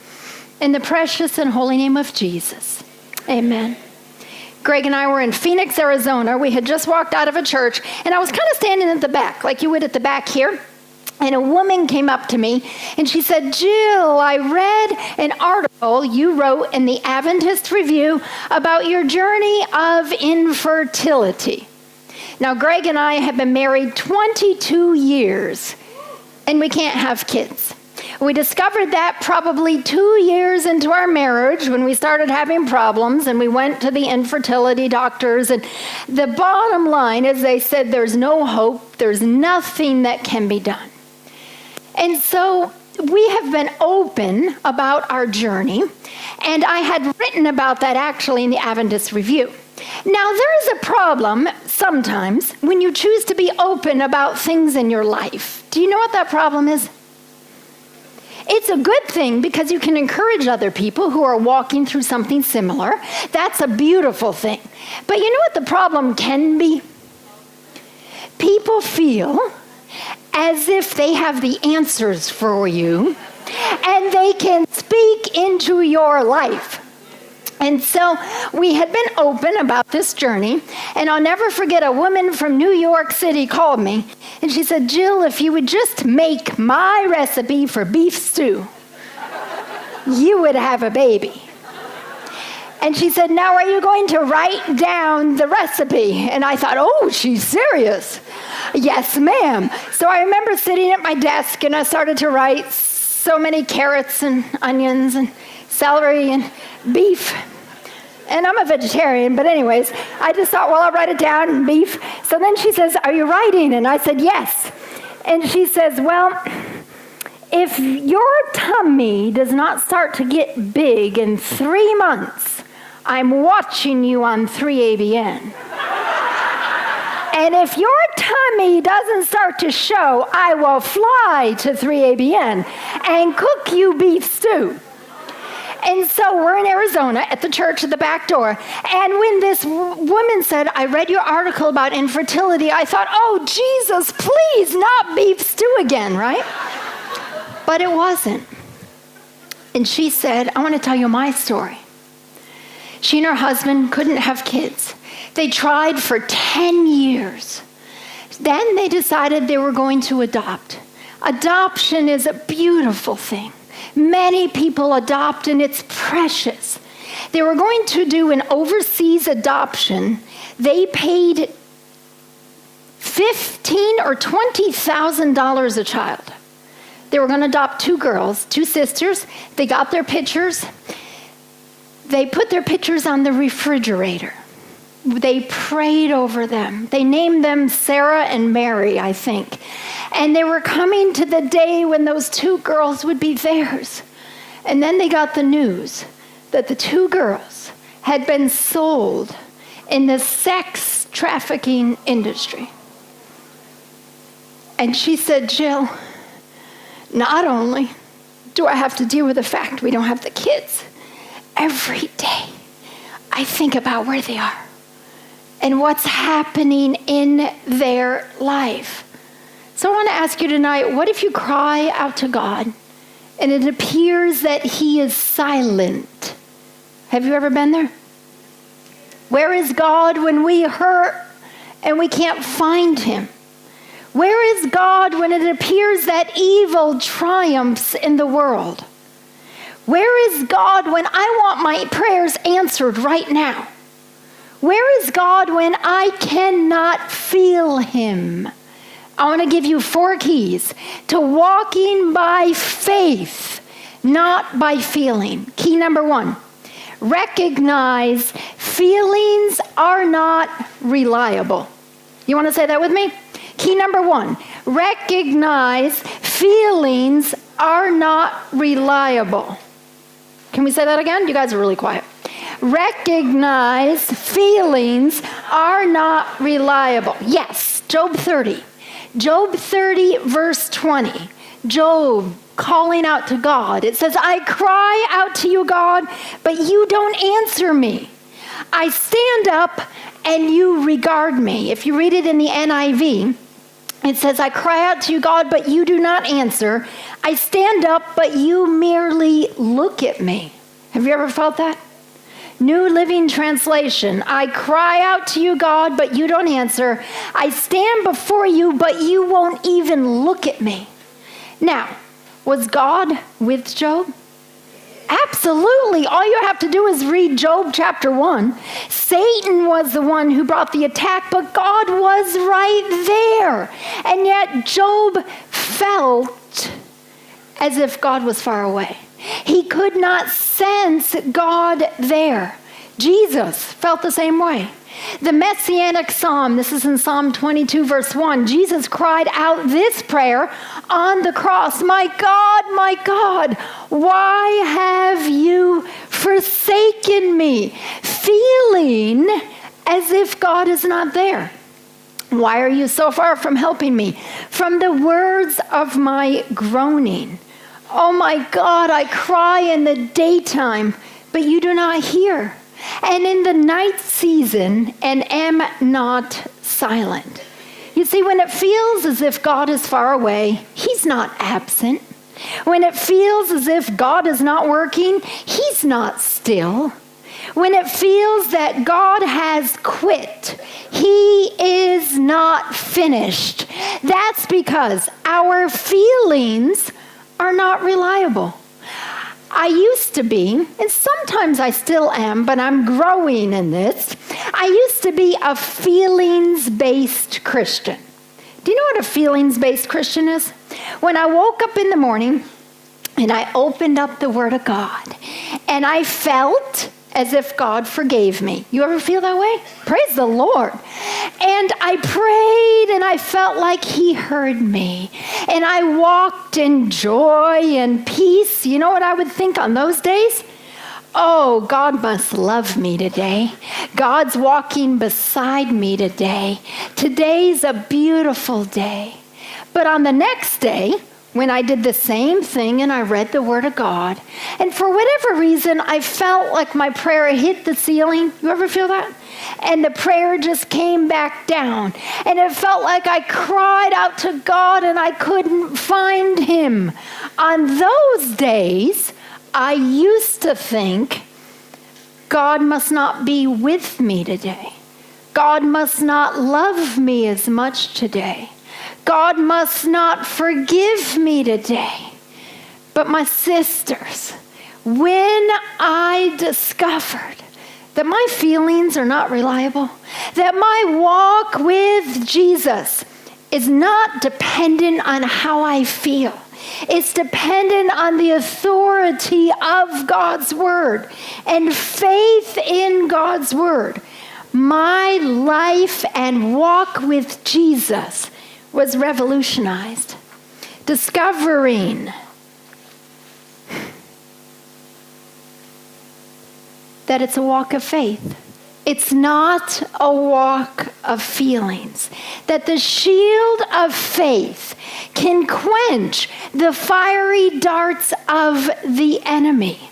Speaker 3: In the precious and holy name of Jesus. Amen. Greg and I were in Phoenix, Arizona. We had just walked out of a church, and I was kind of standing at the back, like you would at the back here. And a woman came up to me, and she said, Jill, I read an article you wrote in the Adventist Review about your journey of infertility. Now, Greg and I have been married 22 years, and we can't have kids. We discovered that probably 2 years into our marriage when we started having problems and we went to the infertility doctors. And the bottom line is they said there's no hope, there's nothing that can be done. And so we have been open about our journey, and I had written about that actually in the Adventist Review. Now, there is a problem sometimes when you choose to be open about things in your life. Do you know what that problem is? It's a good thing because you can encourage other people who are walking through something similar. That's a beautiful thing. But you know what the problem can be? People feel as if they have the answers for you and they can speak into your life. And so we had been open about this journey, and I'll never forget a woman from New York City called me, and she said, Jill, if you would just make my recipe for beef stew, you would have a baby. And she said, now are you going to write down the recipe? And I thought, oh, she's serious. Yes, ma'am. So I remember sitting at my desk, and I started to write so many carrots and onions and celery and beef. And I'm a vegetarian, but anyways, I just thought, well, I'll write it down, beef. So then she says, are you writing? And I said, yes. And she says, well, if your tummy does not start to get big in 3 months, I'm watching you on 3ABN.
Speaker 9: And if your tummy doesn't start to show, I will fly to 3ABN and cook you beef stew. And so we're in Arizona at the church at the back door. And when this woman said, I read your article about infertility, I thought, oh, Jesus, please, not beef stew again, right? But it wasn't. And she said, I want to tell you my story. She and her husband couldn't have kids. They tried for 10 years. Then they decided they were going to adopt. Adoption is a beautiful thing. Many people adopt, and it's precious. They were going to do an overseas adoption. They paid $15,000 or $20,000 a child. They were going to adopt 2 girls, 2 sisters. They got their pictures. They put their pictures on the refrigerator. They prayed over them. They named them Sarah and Mary, I think. And they were coming to the day when those 2 girls would be theirs. And then they got the news that the 2 girls had been sold in the sex trafficking industry. And she said, Jill, not only do I have to deal with the fact we don't have the kids, every day I think about where they are and what's happening in their life. So I want to ask you tonight, what if you cry out to God and it appears that he is silent? Have you ever been there? Where is God when we hurt and we can't find him? Where is God when it appears that evil triumphs in the world? Where is God when I want my prayers answered right now? Where is God when I cannot feel him? I want to give you 4 keys to walking by faith, not by feeling. Key number 1, recognize feelings are not reliable. You want to say that with me? Key number 1, recognize feelings are not reliable. Can we say that again? You guys are really quiet. Recognize feelings are not reliable. Yes, Job 30. Job 30, verse 20. Job calling out to God. It says, I cry out to you, God, but you don't answer me. I stand up and you regard me. If you read it in the NIV, it says, I cry out to you, God, but you do not answer. I stand up, but you merely look at me. Have you ever felt that? New Living Translation. I cry out to you, God, but you don't answer. I stand before you, but you won't even look at me. Now, was God with Job? Absolutely. All you have to do is read Job chapter 1. Satan was the one who brought the attack, but God was right there. And yet Job felt as if God was far away. He could not sense God there. Jesus felt the same way. The Messianic Psalm, this is in Psalm 22, verse 1. Jesus cried out this prayer on the cross. My God, why have you forsaken me? Feeling as if God is not there. Why are you so far from helping me? From the words of my groaning. Oh my God, I cry in the daytime, but you do not hear. And in the night season, and am not silent. You see, when it feels as if God is far away, he's not absent. When it feels as if God is not working, he's not still. When it feels that God has quit, he is not finished. That's because our feelings are not reliable. I used to be, and sometimes I still am, but I'm growing in this. I used to be a feelings-based Christian. Do you know what a feelings-based Christian is? When I woke up in the morning and I opened up the Word of God and I felt as if God forgave me. You ever feel that way? Praise the Lord. And I prayed and I felt like he heard me. And I walked in joy and peace. You know what I would think on those days? oh, God must love me today. God's walking beside me today. Today's a beautiful day. But on the next day, when I did the same thing and I read the Word of God, and for whatever reason, I felt like my prayer hit the ceiling. You ever feel that? And the prayer just came back down. And it felt like I cried out to God and I couldn't find Him. On those days, I used to think, God must not be with me today. God must not love me as much today. God must not forgive me today. But my sisters, when I discovered that my feelings are not reliable, that my walk with Jesus is not dependent on how I feel, it's dependent on the authority of God's Word and faith in God's Word. My life and walk with Jesus was revolutionized. Discovering that it's a walk of faith. It's not a walk of feelings. That the shield of faith can quench the fiery darts of the enemy.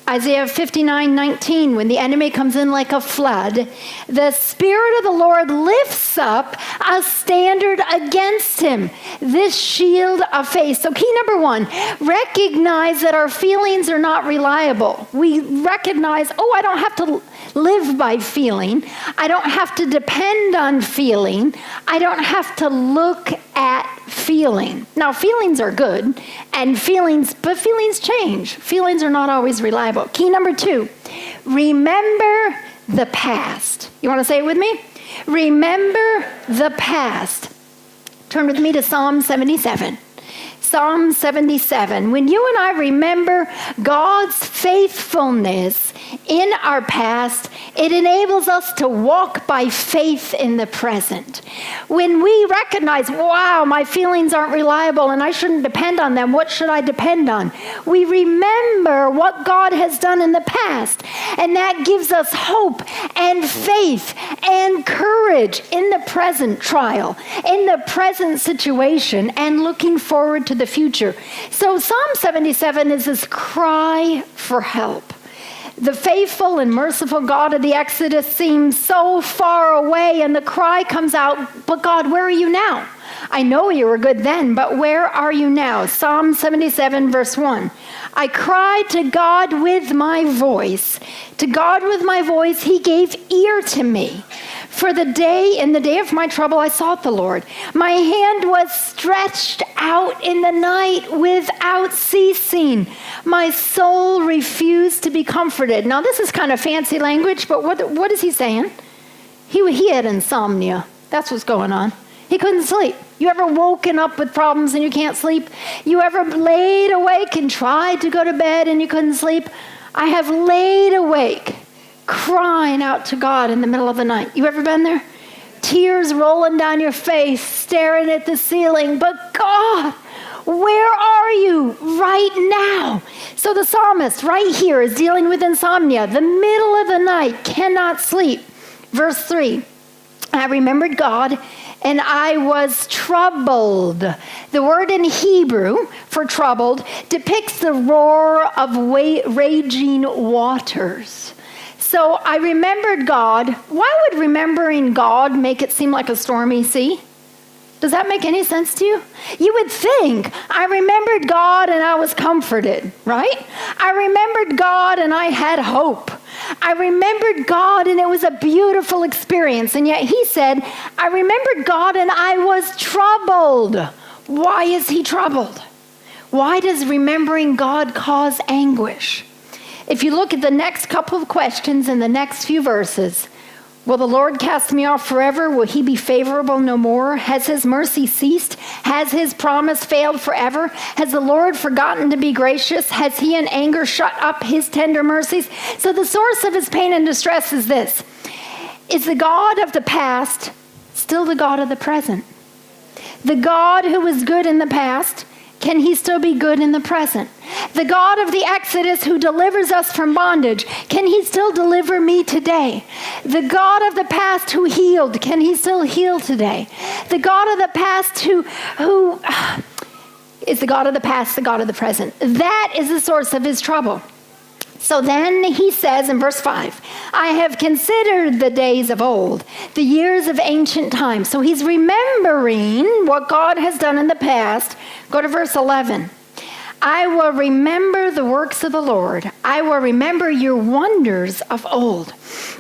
Speaker 9: Isaiah 59:19, when the enemy comes in like a flood, the Spirit of the Lord lifts up a standard against him. This shield of faith. So key number one, recognize that our feelings are not reliable. We recognize, I don't have to live by feeling. I don't have to depend on feeling. I don't have to look at feeling. Now, feelings are good, but feelings change. Feelings are not always reliable. Key number two, remember the past. You want to say it with me? Remember the past. Turn with me to Psalm 77. Psalm 77. When you and I remember God's faithfulness in our past, it enables us to walk by faith in the present. When we recognize, wow, my feelings aren't reliable and I shouldn't depend on them, what should I depend on? We remember what God has done in the past, and that gives us hope and faith and courage in the present trial, in the present situation, and looking forward to the future. So Psalm 77 is this cry for help. The faithful and merciful God of the Exodus seems so far away, and the cry comes out, but God, where are you now? I know you were good then, but where are you now? Psalm 77, verse 1. I cried to God with my voice. To God with my voice, he gave ear to me. In the day of my trouble, I sought the Lord. My hand was stretched out in the night without ceasing. My soul refused to be comforted. Now, this is kind of fancy language, but what is he saying? He had insomnia. That's what's going on. He couldn't sleep. You ever woken up with problems and you can't sleep? You ever laid awake and tried to go to bed and you couldn't sleep? I have laid awake crying out to God in the middle of the night. You ever been there? Tears rolling down your face, staring at the ceiling. But God, where are you right now? So the psalmist right here is dealing with insomnia. The middle of the night, cannot sleep. Verse 3, I remembered God and I was troubled. The word in Hebrew for troubled depicts the roar of raging waters. So I remembered God. Why would remembering God make it seem like a stormy sea? Does that make any sense to you? You would think, I remembered God and I was comforted, right? I remembered God and I had hope. I remembered God and it was a beautiful experience. And yet he said, I remembered God and I was troubled. Why is he troubled? Why does remembering God cause anguish? If you look at the next couple of questions in the next few verses, will the Lord cast me off forever? Will he be favorable no more? Has his mercy ceased? Has his promise failed forever? Has the Lord forgotten to be gracious? Has he in anger shut up his tender mercies? So the source of his pain and distress is this. Is the God of the past still the God of the present? The God who was good in the past, can he still be good in the present? The God of the Exodus who delivers us from bondage, can he still deliver me today? The God of the past who healed, can he still heal today? The God of the past who is the God of the past, the God of the present. That is the source of his trouble. So then he says in verse 5, I have considered the days of old, the years of ancient times. So he's remembering what God has done in the past. Go to verse 11. I will remember the works of the Lord. I will remember your wonders of old.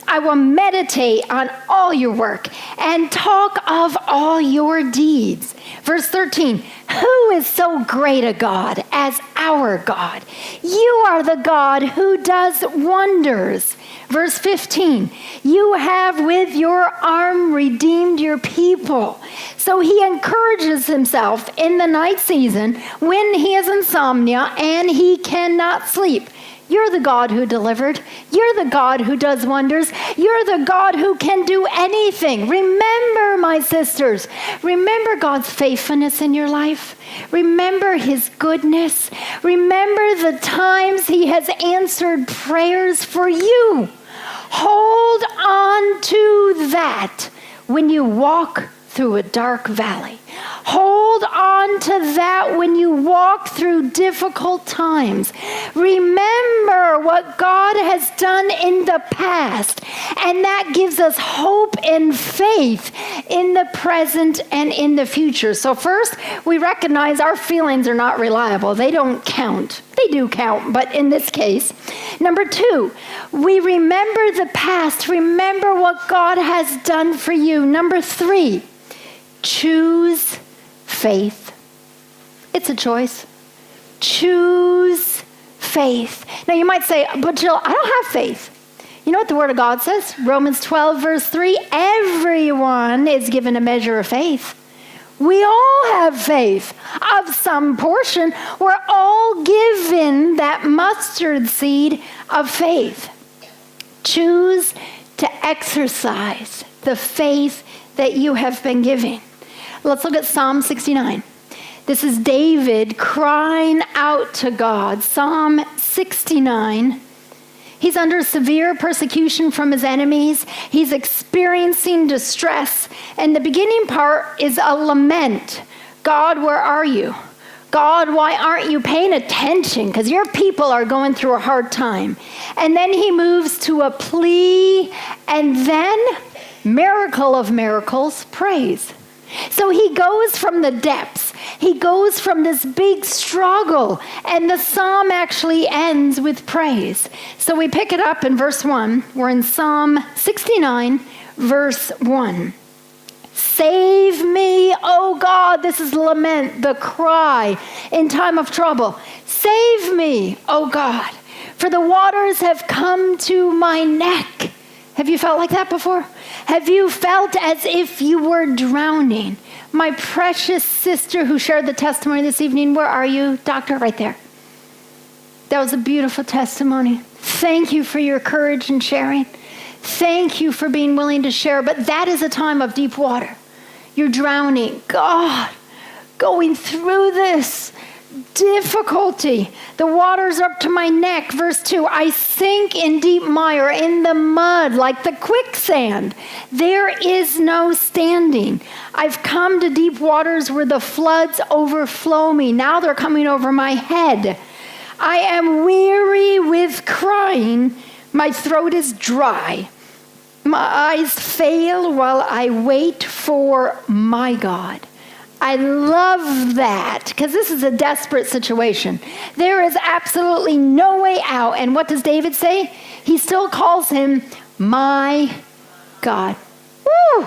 Speaker 9: I will meditate on all your work and talk of all your deeds. Verse 13, who is so great a God as our God? You are the God who does wonders. Verse 15, you have with your arm redeemed your people. So he encourages himself in the night season when he has insomnia and he cannot sleep. You're the God who delivered. You're the God who does wonders. You're the God who can do anything. Remember, my sisters, remember God's faithfulness in your life. Remember his goodness. Remember the times he has answered prayers for you. Hold on to that when you walk through a dark valley. Hold on to that when you walk through difficult times. Remember what God has done in the past, and that gives us hope and faith in the present and in the future. So first, we recognize our feelings are not reliable. They don't count. They do count, but in this case. Number 2, we remember the past. Remember what God has done for you. Number 3, choose faith. It's a choice. Choose faith. Now you might say, but Jill, I don't have faith. You know what the Word of God says? Romans 12, verse 3, everyone is given a measure of faith. We all have faith of some portion. We're all given that mustard seed of faith. Choose to exercise the faith that you have been given. Let's look at Psalm 69. This is David crying out to God. Psalm 69. He's under severe persecution from his enemies. He's experiencing distress. And the beginning part is a lament. God, where are you? God, why aren't you paying attention? Because your people are going through a hard time. And then he moves to a plea, and then, miracle of miracles, praise. So he goes from the depths. He goes from this big struggle, and the psalm actually ends with praise. So we pick it up in verse 1. We're in Psalm 69, verse 1. Save me, O God. This is lament, the cry in time of trouble. Save me, O God, for the waters have come to my neck. Have you felt like that before? Have you felt as if you were drowning? My precious sister who shared the testimony this evening, where are you? Doctor, right there. That was a beautiful testimony. Thank you for your courage in sharing. Thank you for being willing to share. But that is a time of deep water. You're drowning. God, going through this difficulty. The water's up to my neck. Verse 2, I sink in deep mire, in the mud, like the quicksand. There is no standing. I've come to deep waters where the floods overflow me. Now they're coming over my head. I am weary with crying. My throat is dry. My eyes fail while I wait for my God. I love that, because this is a desperate situation. There is absolutely no way out. And what does David say? He still calls him my God. Woo!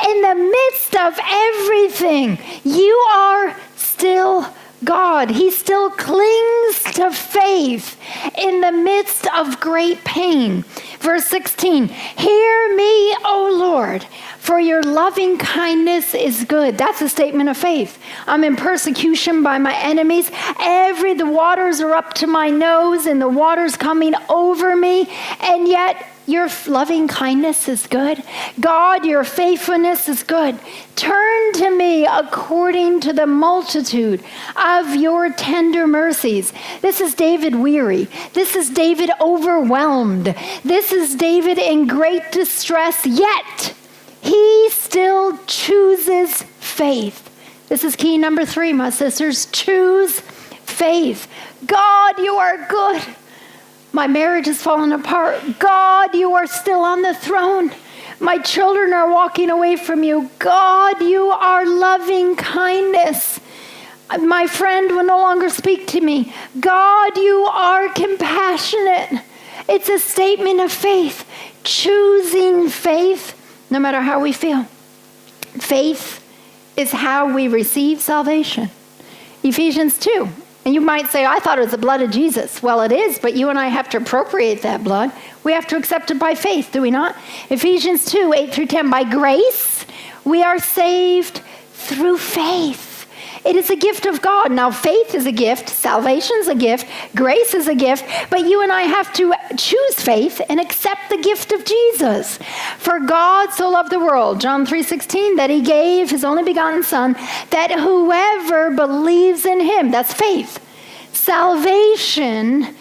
Speaker 9: In the midst of everything, you are still God. He still clings to faith in the midst of great pain. Verse 16, hear me, O Lord, For your loving kindness is good. That's a statement of faith. I'm in persecution by my enemies. The waters are up to my nose and the water's coming over me. And yet your loving kindness is good. God, your faithfulness is good. Turn to me according to the multitude of your tender mercies. This is David weary. This is David overwhelmed. This is David in great distress, yet he still chooses faith. This is key number 3, my sisters. Choose faith. God, you are good. My marriage is falling apart. God, you are still on the throne. My children are walking away from you. God, you are loving kindness. My friend will no longer speak to me. God, you are compassionate. It's a statement of faith. Choosing faith, no matter how we feel. Faith is how we receive salvation. Ephesians 2. And you might say, I thought it was the blood of Jesus. Well, it is, but you and I have to appropriate that blood. We have to accept it by faith, do we not? Ephesians 2, 8 through 10. By grace, we are saved through faith. It is a gift of God. Now, faith is a gift. Salvation is a gift. Grace is a gift. But you and I have to choose faith and accept the gift of Jesus. For God so loved the world, John 3:16, that he gave his only begotten Son, that whoever believes in him, that's faith. Salvation,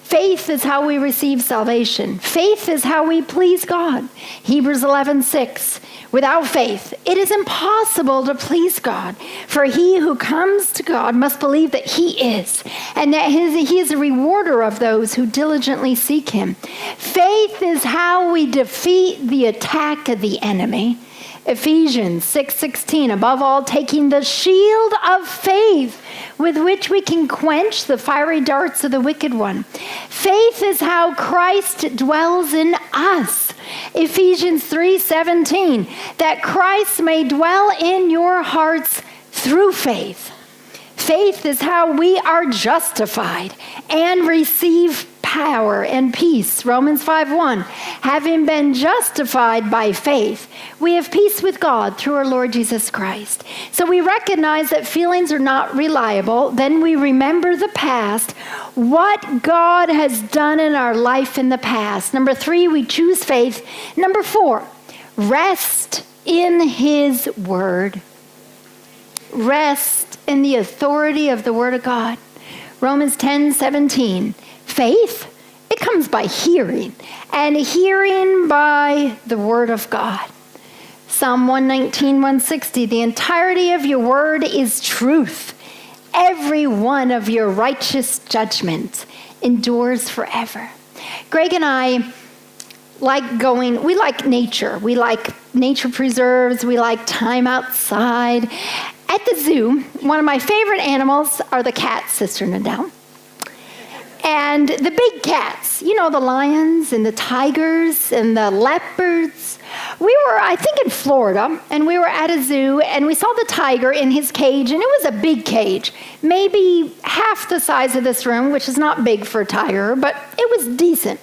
Speaker 9: faith is how we receive salvation. Faith is how we please God. Hebrews 11:6. Without faith, it is impossible to please God. For he who comes to God must believe that he is, and that he is a rewarder of those who diligently seek him. Faith is how we defeat the attack of the enemy. Ephesians 6:16, above all, taking the shield of faith with which we can quench the fiery darts of the wicked one. Faith is how Christ dwells in us. Ephesians 3:17, that Christ may dwell in your hearts through faith. Faith is how we are justified and receive power and peace. Romans 5:1, having been justified by faith, we have peace with God through our Lord Jesus Christ. So we recognize that feelings are not reliable. Then we remember the past, what God has done in our life in the past. Number 3, we choose faith. Number 4, rest in his word. Rest in the authority of the word of God. Romans 10:17. Faith, it comes by hearing, and hearing by the word of God. Psalm 119, 160. The entirety of your word is truth. Every one of your righteous judgments endures forever. Greg and I we like nature. We like nature preserves. We like time outside. At the zoo, one of my favorite animals are the cats, Sister Nadelle. And the big cats, you know, the lions and the tigers and the leopards. We were, I think, in Florida, and we were at a zoo, and we saw the tiger in his cage, and it was a big cage, maybe half the size of this room, which is not big for a tiger, but it was decent.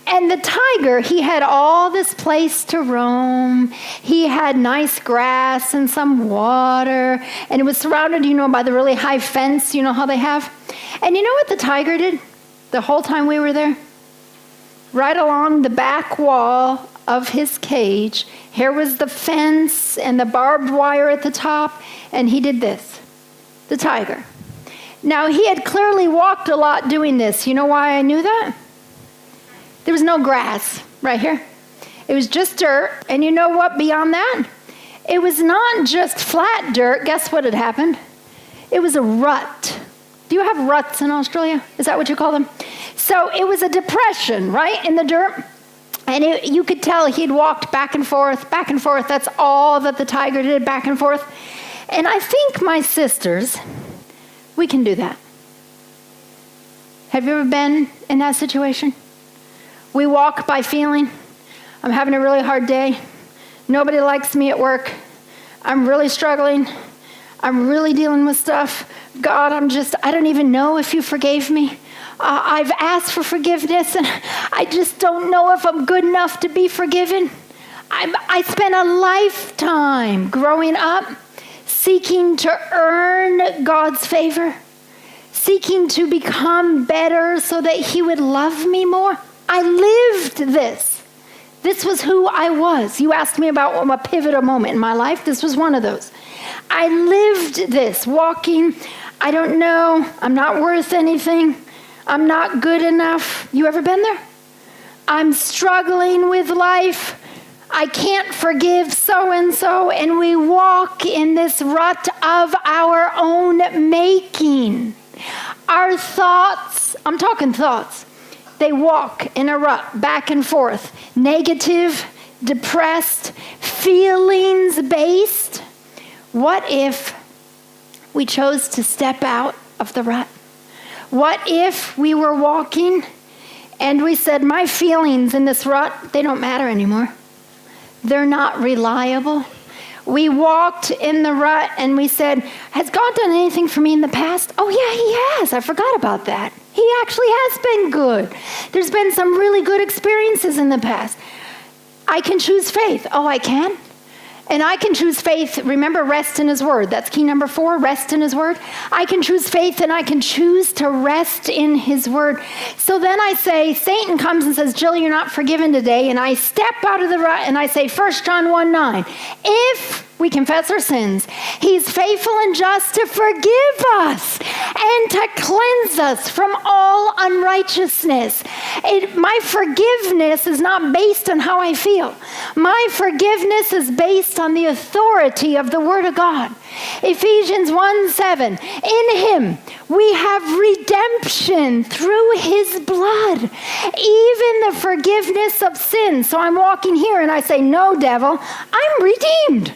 Speaker 9: And the tiger, he had all this place to roam. He had nice grass and some water, and it was surrounded, by the really high fence, you know how they have? And you know what the tiger did the whole time we were there? Right along the back wall of his cage, here was the fence and the barbed wire at the top, and he did this, the tiger. Now, he had clearly walked a lot doing this. You know why I knew that? There was no grass right here. It was just dirt. And you know what beyond that? It was not just flat dirt. Guess what had happened? It was a rut. Do you have ruts in Australia? Is that what you call them? So it was a depression, right, in the dirt. And you could tell he'd walked back and forth, back and forth. That's all that the tiger did, back and forth. And I think, my sisters, we can do that. Have you ever been in that situation? We walk by feeling, I'm having a really hard day. Nobody likes me at work. I'm really struggling. I'm really dealing with stuff. God, I don't even know if you forgave me. I've asked for forgiveness, and I just don't know if I'm good enough to be forgiven. I spent a lifetime growing up seeking to earn God's favor, seeking to become better so that he would love me more. I lived this. This was who I was. You asked me about a pivotal moment in my life. This was one of those. I lived this, walking, I don't know, I'm not worth anything. I'm not good enough. You ever been there? I'm struggling with life. I can't forgive so-and-so. And we walk in this rut of our own making. Our thoughts, I'm talking thoughts, they walk in a rut, back and forth. Negative, depressed, feelings-based. What if we chose to step out of the rut? What if we were walking and we said, my feelings in this rut, they don't matter anymore. They're not reliable. We walked in the rut and we said, has God done anything for me in the past? Oh yeah, he has. I forgot about that. He actually has been good. There's been some really good experiences in the past. I can choose faith. Oh, I can? And I can choose faith. Remember, rest in his word. That's key number 4, rest in his word. I can choose faith and I can choose to rest in his word. So then I say, Satan comes and says, Jill, you're not forgiven today. And I step out of the rut and I say, 1 John 1:9. If we confess our sins, he's faithful and just to forgive us and to cleanse us from all unrighteousness. My forgiveness is not based on how I feel. My forgiveness is based on the authority of the Word of God. Ephesians 1:7. In him we have redemption through his blood, even the forgiveness of sins. So I'm walking here and I say, no, devil, I'm redeemed.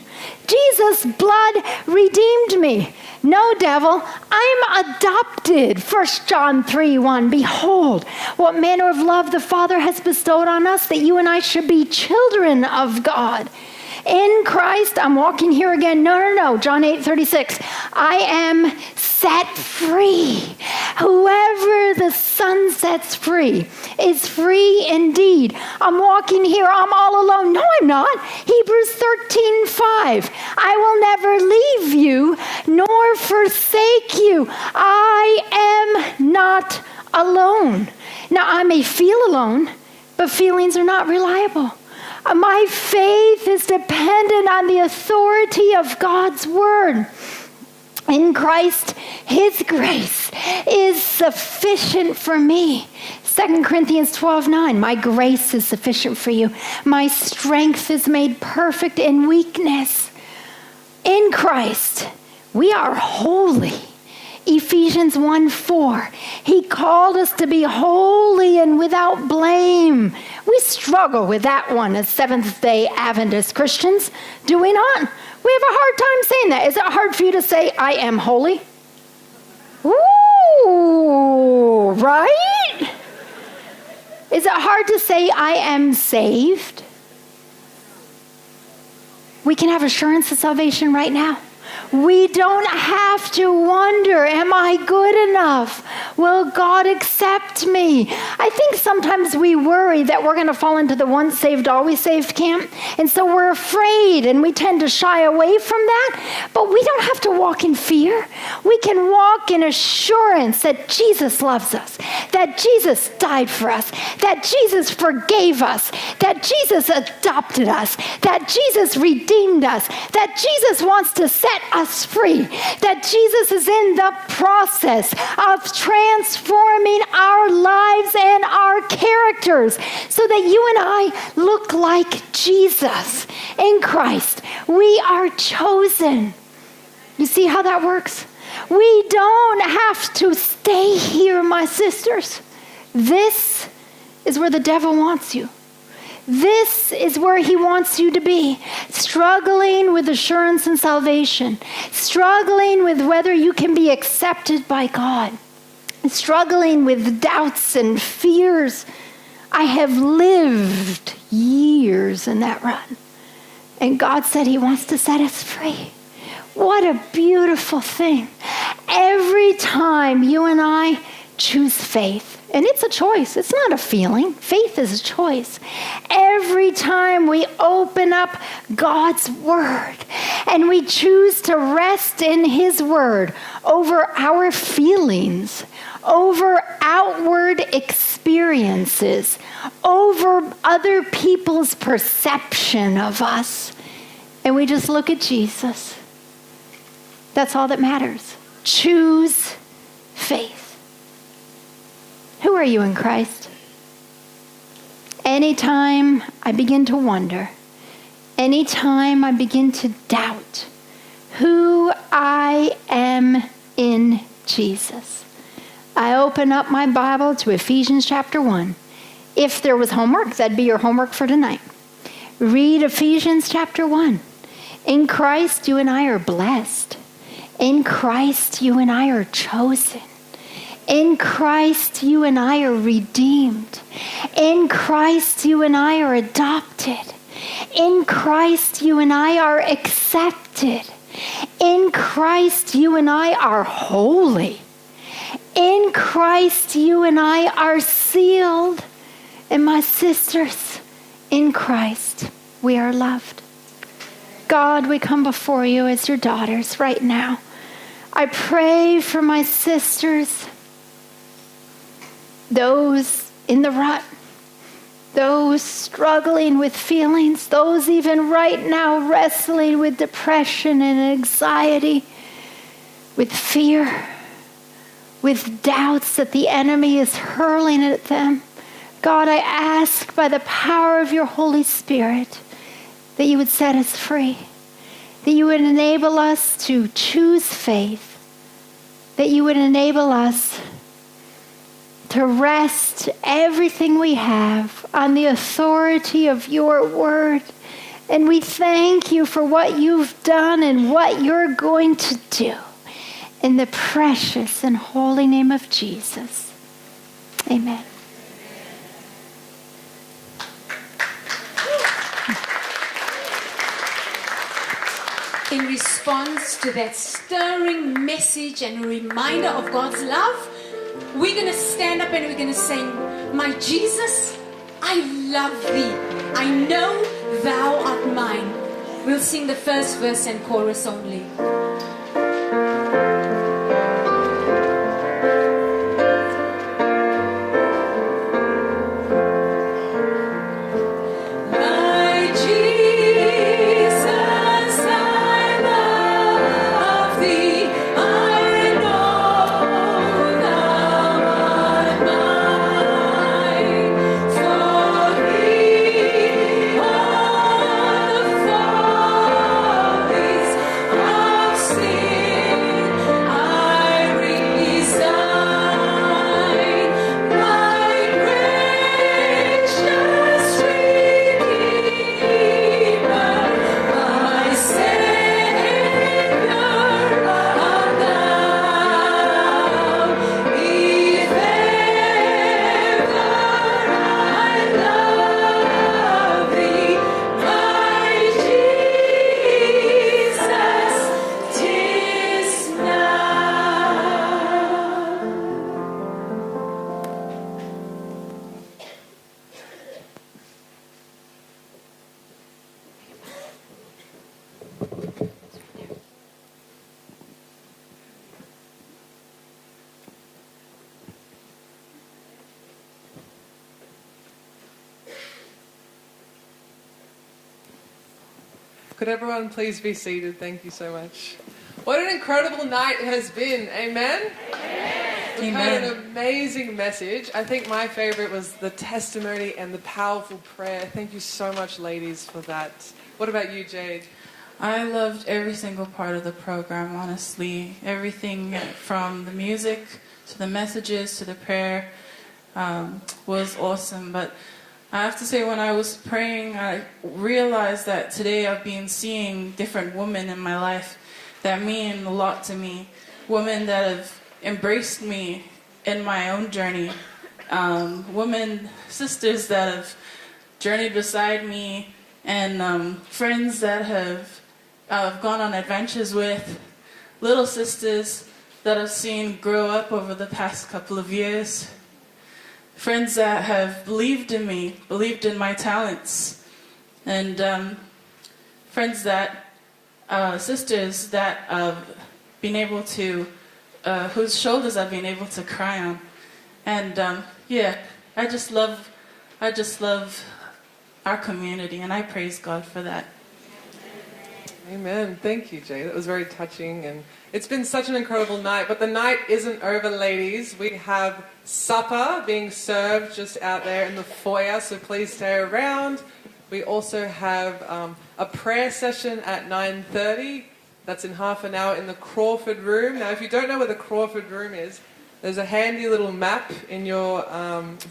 Speaker 9: Jesus' blood redeemed me. No, devil, I'm adopted. 1 John 3:1. Behold, what manner of love the Father has bestowed on us, that you and I should be children of God. In Christ, I'm walking here again. No. John 8:36. I am set free. Whoever the Son sets free is free indeed. I'm walking here. I'm all alone. No, I'm not. Hebrews 13:5. I will never leave you nor forsake you. I am not alone. Now, I may feel alone, but feelings are not reliable. My faith is dependent on the authority of God's word. In Christ, his grace is sufficient for me. 2 Corinthians 12:9. My grace is sufficient for you. My strength is made perfect in weakness. In Christ, we are holy. Ephesians 1:4. He called us to be holy and without blame. We struggle with that one as Seventh-day Adventist Christians, do we not? We have a hard time saying that. Is it hard for you to say, I am holy? Ooh, right? Is it hard to say, I am saved? We can have assurance of salvation right now. We don't have to wonder, am I good enough? Will God accept me? I think sometimes we worry that we're going to fall into the once saved, always saved camp. And so we're afraid and we tend to shy away from that. But we don't have to walk in fear. We can walk in assurance that Jesus loves us, that Jesus died for us, that Jesus forgave us, that Jesus adopted us, that Jesus redeemed us, that Jesus wants to set us free, that Jesus is in the process of transforming our lives and our characters so that you and I look like Jesus. In Christ, we are chosen. You see how that works? We don't have to stay here, my sisters. This is where the devil wants you. This is where he wants you to be, struggling with assurance and salvation, struggling with whether you can be accepted by God, struggling with doubts and fears. I have lived years in that run, and God said he wants to set us free. What a beautiful thing. Every time you and I choose faith. And it's a choice. It's not a feeling. Faith is a choice. Every time we open up God's word and we choose to rest in his word over our feelings, over outward experiences, over other people's perception of us, and we just look at Jesus, that's all that matters. Choose faith. Who are you in Christ? Anytime I begin to wonder, anytime I begin to doubt who I am in Jesus, I open up my Bible to Ephesians chapter 1. If there was homework, that'd be your homework for tonight. Read Ephesians chapter 1. In Christ, you and I are blessed. In Christ, you and I are chosen. In Christ, you and I are redeemed. In Christ, you and I are adopted. In Christ, you and I are accepted. In Christ, you and I are holy. In Christ, you and I are sealed. And my sisters, in Christ, we are loved. God, we come before you as your daughters right now. I pray for my sisters, those in the rut, those struggling with feelings, those even right now wrestling with depression and anxiety, with fear, with doubts that the enemy is hurling at them. God, I ask by the power of your Holy Spirit that you would set us free, that you would enable us to choose faith, that you would enable us to rest everything we have on the authority of your word. And we thank you for what you've done and what you're going to do. In the precious and holy name of Jesus. Amen.
Speaker 8: In response to that stirring message and a reminder of God's love, we're going to stand up and we're going to sing, "My Jesus, I love thee. I know thou art mine." We'll sing the first verse and chorus only.
Speaker 2: Could everyone please be seated? Thank you so much. What an incredible night it has been. Amen? We've had an amazing message. I think my favorite was the testimony and the powerful prayer. Thank you so much, ladies, for that. What about you, Jade?
Speaker 10: I loved every single part of the program, honestly. Everything from the music to the messages to the prayer was awesome. But I have to say, when I was praying, I realized that today I've been seeing different women in my life that mean a lot to me. Women that have embraced me in my own journey. Women, sisters that have journeyed beside me, and friends that have gone on adventures with, little sisters that I've seen grow up over the past couple of years. Friends that have believed in me, believed in my talents, and friends that, sisters that I've been able to, whose shoulders I've been able to cry on. And yeah, I just love our community, and I praise God for that.
Speaker 11: Amen. Thank you, Jay. That was very touching, and it's been such an incredible night. But the night isn't over, ladies. We have supper being served just out there in the foyer, so please stay around. We also have a prayer session at 9:30. That's in half an hour in the Crawford room. Now, if you don't know where the Crawford room is, there's a handy little map in your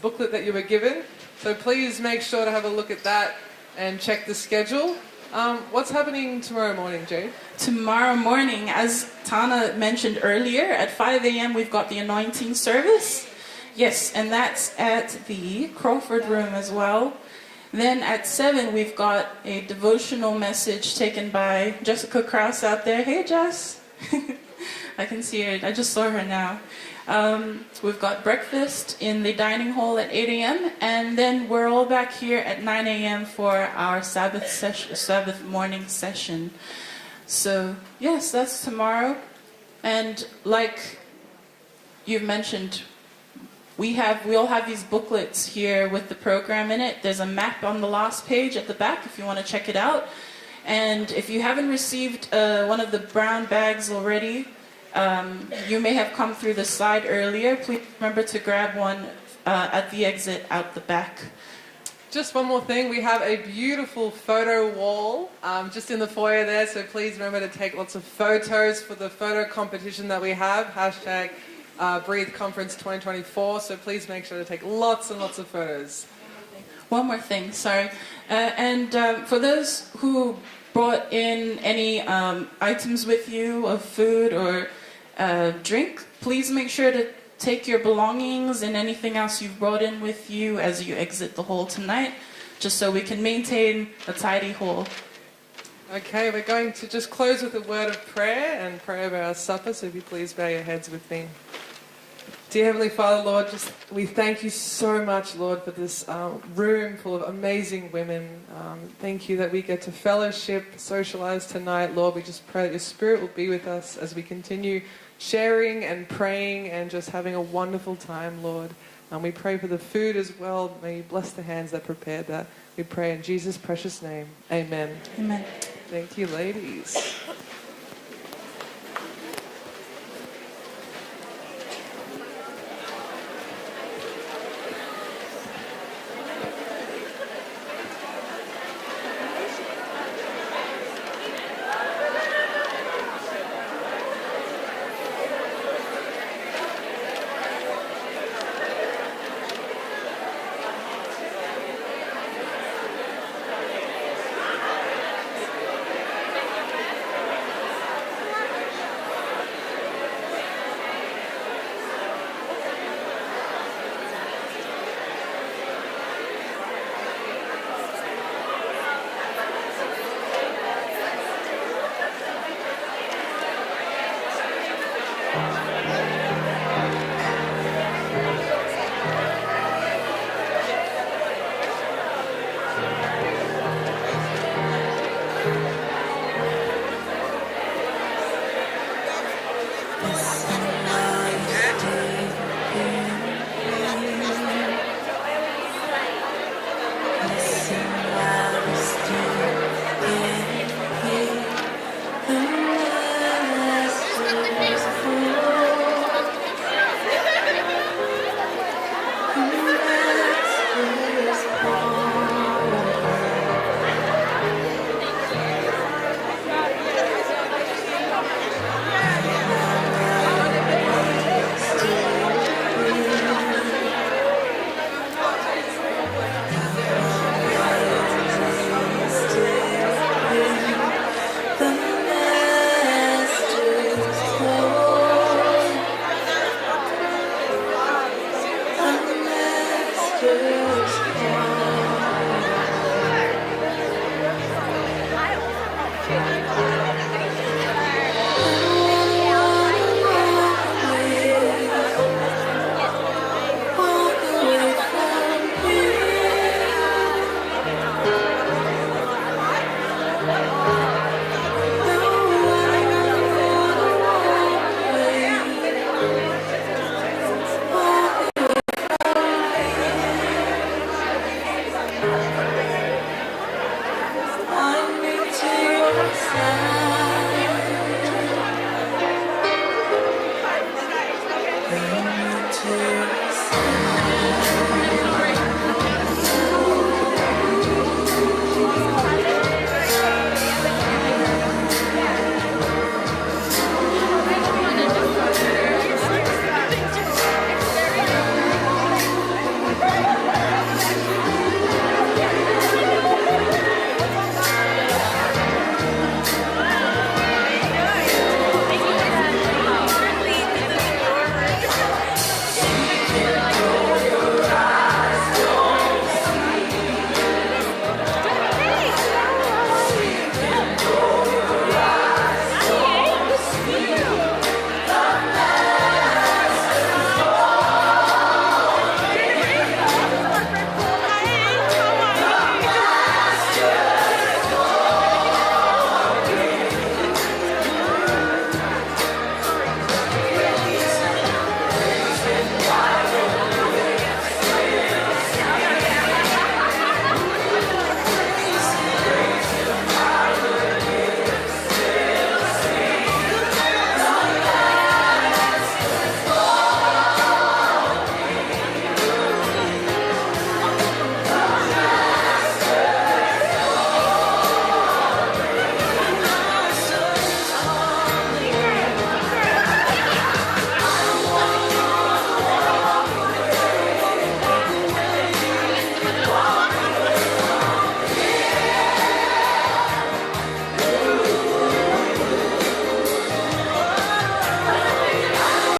Speaker 11: booklet that you were given. So please make sure to have a look at that and check the schedule. What's happening tomorrow morning, Jade?
Speaker 10: Tomorrow morning, as Tana mentioned earlier, at 5 a.m. we've got the anointing service. Yes, and that's at the Crawford room as well. Then at 7 we've got a devotional message taken by Jessica Krause out there. Hey, Jess. I can see her. I just saw her now. We've got breakfast in the dining hall at 8 a.m. and then we're all back here at 9 a.m. for our Sabbath morning session. So yes, that's tomorrow. And like you've mentioned, we all have these booklets here with the program in it. There's a map on the last page at the back if you want to check it out. And if you haven't received one of the brown bags already, you may have come through the side earlier. Please remember to grab one at the exit out the back.
Speaker 11: Just one more thing. We have a beautiful photo wall just in the foyer there. So please remember to take lots of photos for the photo competition that we have. Hashtag Breathe Conference 2024. So please make sure to take lots and lots of photos.
Speaker 10: One more thing, sorry. And for those who brought in any items with you of food or drink, please make sure to take your belongings and anything else you've brought in with you as you exit the hall tonight, just so we can maintain a tidy hall.
Speaker 11: Okay, we're going to just close with a word of prayer and pray over our supper, so if you please bow your heads with me. Dear Heavenly Father, Lord, we thank you so much, Lord, for this room full of amazing women. Thank you that we get to fellowship, socialize tonight, Lord. We just pray that your Spirit will be with us as we continue sharing and praying and just having a wonderful time, Lord. We pray for the food as well. May you bless the hands that prepared that. We pray in Jesus' precious name. Amen.
Speaker 10: Amen.
Speaker 11: Thank you, ladies.
Speaker 12: Master's